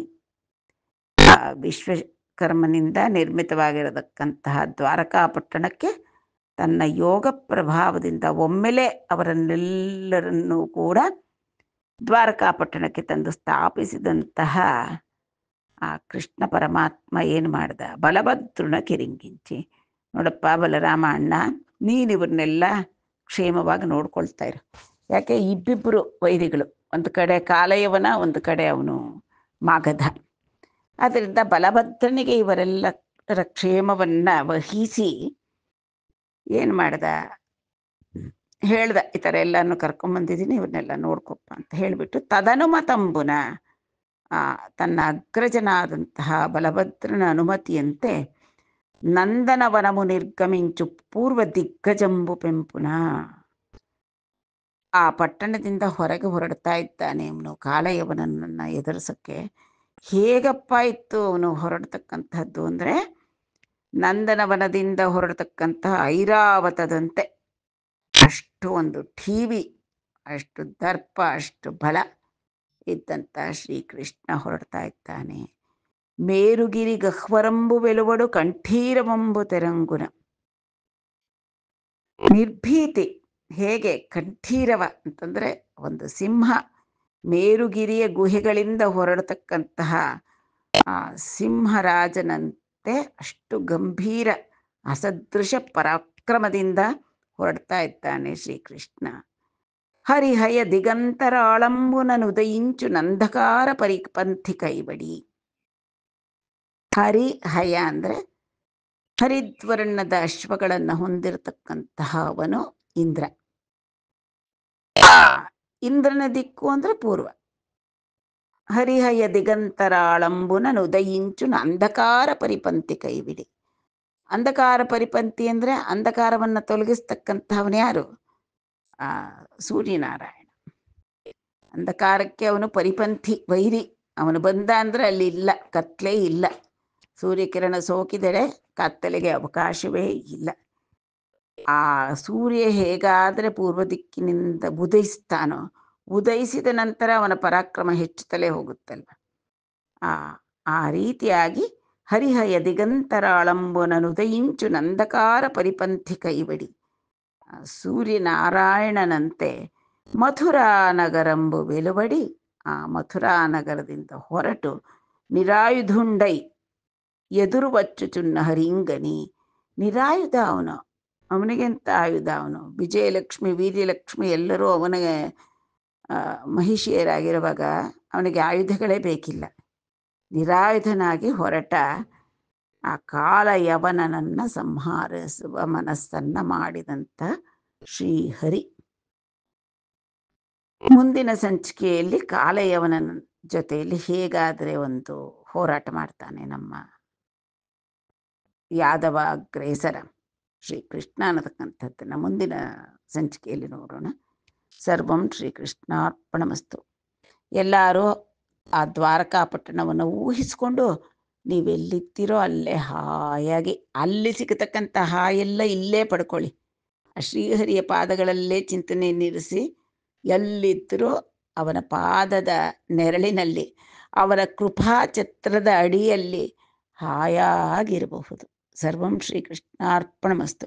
ವಿಶ್ವಕರ್ಮನಿಂದ ನಿರ್ಮಿತವಾಗಿರತಕ್ಕಂತಹ ದ್ವಾರಕಾಪಟ್ಟಣಕ್ಕೆ ತನ್ನ ಯೋಗ ಪ್ರಭಾವದಿಂದ ಒಮ್ಮೆಲೆ ಅವರನ್ನೆಲ್ಲರನ್ನೂ ಕೂಡ ದ್ವಾರಕಾಪಟ್ಟಣಕ್ಕೆ ತಂದು ಸ್ಥಾಪಿಸಿದಂತಹ ಆ ಕೃಷ್ಣ ಪರಮಾತ್ಮ ಏನು ಮಾಡ್ದ, ಬಲಭದ್ರುನ ಕಿರಿಂಗಿಂಚಿ, ನೋಡಪ್ಪ ಬಲರಾಮ ಅಣ್ಣ, ನೀನಿವ್ರನ್ನೆಲ್ಲ ಕ್ಷೇಮವಾಗಿ ನೋಡ್ಕೊಳ್ತಾ ಇರು. ಯಾಕೆ ಇಬ್ಬಿಬ್ಬರು ವೈರಿಗಳು, ಒಂದು ಕಡೆ ಕಾಲಯವನ, ಒಂದು ಕಡೆ ಅವನು ಮಾಗಧ. ಅದರಿಂದ ಬಲಭದ್ರನಿಗೆ ಇವರೆಲ್ಲರ ಕ್ಷೇಮವನ್ನ ವಹಿಸಿ ಏನು ಮಾಡ್ದ, ಹೇಳ್ದ, ಈ ಥರ ಎಲ್ಲಾನು ಕರ್ಕೊಂಬಂದಿದ್ದೀನಿ, ಇವನ್ನೆಲ್ಲ ನೋಡ್ಕೊಪ್ಪ ಅಂತ ಹೇಳಿಬಿಟ್ಟು ತದನುಮತಂಬುನ ತನ್ನ ಅಗ್ರಜನಾದಂತಹ ಬಲಭದ್ರನ ಅನುಮತಿಯಂತೆ ನಂದನವನಮು ನಿರ್ಗಮಿಂಚು ಪೂರ್ವ ದಿಗ್ಗಜಂಬು ಪೆಂಪುನ, ಆ ಪಟ್ಟಣದಿಂದ ಹೊರಗೆ ಹೊರಡ್ತಾ ಇದ್ದಾನೆ ಅವನು ಕಾಲಯವನನ್ನ ಎದುರಿಸಕ್ಕೆ. ಹೇಗಪ್ಪ ಇತ್ತು ಅವನು ಹೊರಡ್ತಕ್ಕಂಥದ್ದು ಅಂದರೆ, ನಂದನವನದಿಂದ ಹೊರಡ್ತಕ್ಕಂತಹ ಐರಾವತದಂತೆ ಅಷ್ಟು ಒಂದು ಠೀವಿ, ಅಷ್ಟು ದರ್ಪ, ಅಷ್ಟು ಬಲ ಇದ್ದಂಥ ಶ್ರೀಕೃಷ್ಣ ಹೊರಡ್ತಾ ಇದ್ದಾನೆ. ಮೇರುಗಿರಿ ಗಹ್ವರಂಬು ವೆಲುವಡು ಕಂಠೀರವಂಬು ತೆರಂಗುನ, ನಿರ್ಭೀತಿ. ಹೇಗೆ ಕಂಠೀರವ ಅಂತಂದ್ರೆ ಒಂದು ಸಿಂಹ ಮೇರುಗಿರಿಯ ಗುಹೆಗಳಿಂದ ಹೊರಡತಕ್ಕಂತಹ ಸಿಂಹರಾಜನಂತೆ ಅಷ್ಟು ಗಂಭೀರ ಅಸದೃಶ ಪರಾಕ್ರಮದಿಂದ ಹೊರಡ್ತಾ ಇದ್ದಾನೆ ಶ್ರೀಕೃಷ್ಣ. ಹರಿಹಯ ದಿಗಂತರ ಆಳಂಬುನನುದಯಿಂಚು ನಂಧಕಾರ ಪರಿಪಂಥಿ ಕೈಬಡಿ. ಹರಿಹಯ ಅಂದ್ರೆ ಹರಿದ್ವರ್ಣದ ಅಶ್ವಗಳನ್ನು ಹೊಂದಿರತಕ್ಕಂತಹ ಅವನು ಇಂದ್ರ. ಇಂದ್ರನ ದಿಕ್ಕು ಅಂದ್ರೆ ಪೂರ್ವ. ಹರಿಹಯ ದಿಗಂತರಾಳಂಬುನನು ಉದಯಿಂಚು ಅಂಧಕಾರ ಪರಿಪಂಥಿ ಕೈಬಿಡಿ. ಅಂಧಕಾರ ಪರಿಪಂಥಿ ಅಂದ್ರೆ ಅಂಧಕಾರವನ್ನ ತೊಲಗಿಸ್ತಕ್ಕಂಥವನು ಯಾರು? ಸೂರ್ಯನಾರಾಯಣ. ಅಂಧಕಾರಕ್ಕೆ ಅವನು ಪರಿಪಂಥಿ, ವೈರಿ. ಅವನು ಬಂದ ಅಂದ್ರೆ ಅಲ್ಲಿ ಇಲ್ಲ, ಕತ್ಲೇ ಇಲ್ಲ. ಸೂರ್ಯಕಿರಣ ಸೋಕಿದರೆ ಕತ್ತಲೆಗೆ ಅವಕಾಶವೇ ಇಲ್ಲ. ಆ ಸೂರ್ಯ ಹೇಗಾದರೆ ಪೂರ್ವ ದಿಕ್ಕಿನಿಂದ ಉದಯಿಸ್ತಾನೋ, ಉದಯಿಸಿದ ನಂತರ ಅವನ ಪರಾಕ್ರಮ ಹೆಚ್ಚುತ್ತಲೇ ಹೋಗುತ್ತಲ್ವ. ಆ ರೀತಿಯಾಗಿ ಹರಿಹಯ ದಿಗಂತರಾಳಂಬುನನುದಯಿಂಚು ನಂದಕಾರ ಪರಿಪಂಥಿ ಕೈಬಡಿ. ಸೂರ್ಯನಾರಾಯಣನಂತೆ ಮಥುರಾ ನಗರಂಬು ವೆಲುವಡಿ, ಆ ಮಥುರಾ ನಗರದಿಂದ ಹೊರಟು ನಿರಾಯುಧುಂಡೈ ಎದುರು ವಚ್ಚು ಚುನ್ನ ಹರಿಂಗನಿ. ನಿರಾಯುಧ ಅವನು, ಅವನಿಗೆಂತ ಆಯುಧ ಅವನು. ವಿಜಯಲಕ್ಷ್ಮಿ, ವೀರ್ಯಲಕ್ಷ್ಮಿ ಎಲ್ಲರೂ ಅವನಿಗೆ ಮಹಿಷಿಯರಾಗಿರುವಾಗ ಅವನಿಗೆ ಆಯುಧಗಳೇ ಬೇಕಿಲ್ಲ. ನಿರಾಯುಧನಾಗಿ ಹೊರಟ ಆ ಕಾಲಯವನನ್ನ ಸಂಹರಿಸುವ ಮನಸ್ಸನ್ನ ಮಾಡಿದಂಥ ಶ್ರೀಹರಿ. ಮುಂದಿನ ಸಂಚಿಕೆಯಲ್ಲಿ ಕಾಲಯವನನ ಜೊತೆಯಲ್ಲಿ ಹೇಗಾದರೆ ಒಂದು ಹೋರಾಟ ಮಾಡ್ತಾನೆ ನಮ್ಮ ಯಾದವ ಅಗ್ರೇಸರ ಶ್ರೀಕೃಷ್ಣ ಅನ್ನತಕ್ಕಂಥದ್ದನ್ನು ಮುಂದಿನ ಸಂಚಿಕೆಯಲ್ಲಿ ನೋಡೋಣ. ಸರ್ವಂ ಶ್ರೀಕೃಷ್ಣಾರ್ಪಣಮಸ್ತು. ಎಲ್ಲರೂ ಆ ದ್ವಾರಕಾಪಟ್ಟಣವನ್ನು ಊಹಿಸ್ಕೊಂಡು ನೀವೆಲ್ಲಿರ್ತೀರೋ ಅಲ್ಲೇ ಹಾಯಾಗಿ, ಅಲ್ಲಿ ಸಿಗತಕ್ಕಂಥ ಹಾಯೆಲ್ಲ ಇಲ್ಲೇ ಪಡ್ಕೊಳ್ಳಿ. ಆ ಶ್ರೀಹರಿಯ ಪಾದಗಳಲ್ಲೇ ಚಿಂತನೆಯನ್ನಿರಿಸಿ ಎಲ್ಲಿದ್ದರೂ ಅವನ ಪಾದದ ನೆರಳಿನಲ್ಲಿ, ಅವರ ಕೃಪಾಛತ್ರದ ಅಡಿಯಲ್ಲಿ ಹಾಯಾಗಿರಬಹುದು. ಸರ್ವಂ ಶ್ರೀಕೃಷ್ಣಾರ್ಪಣಮಸ್ತು.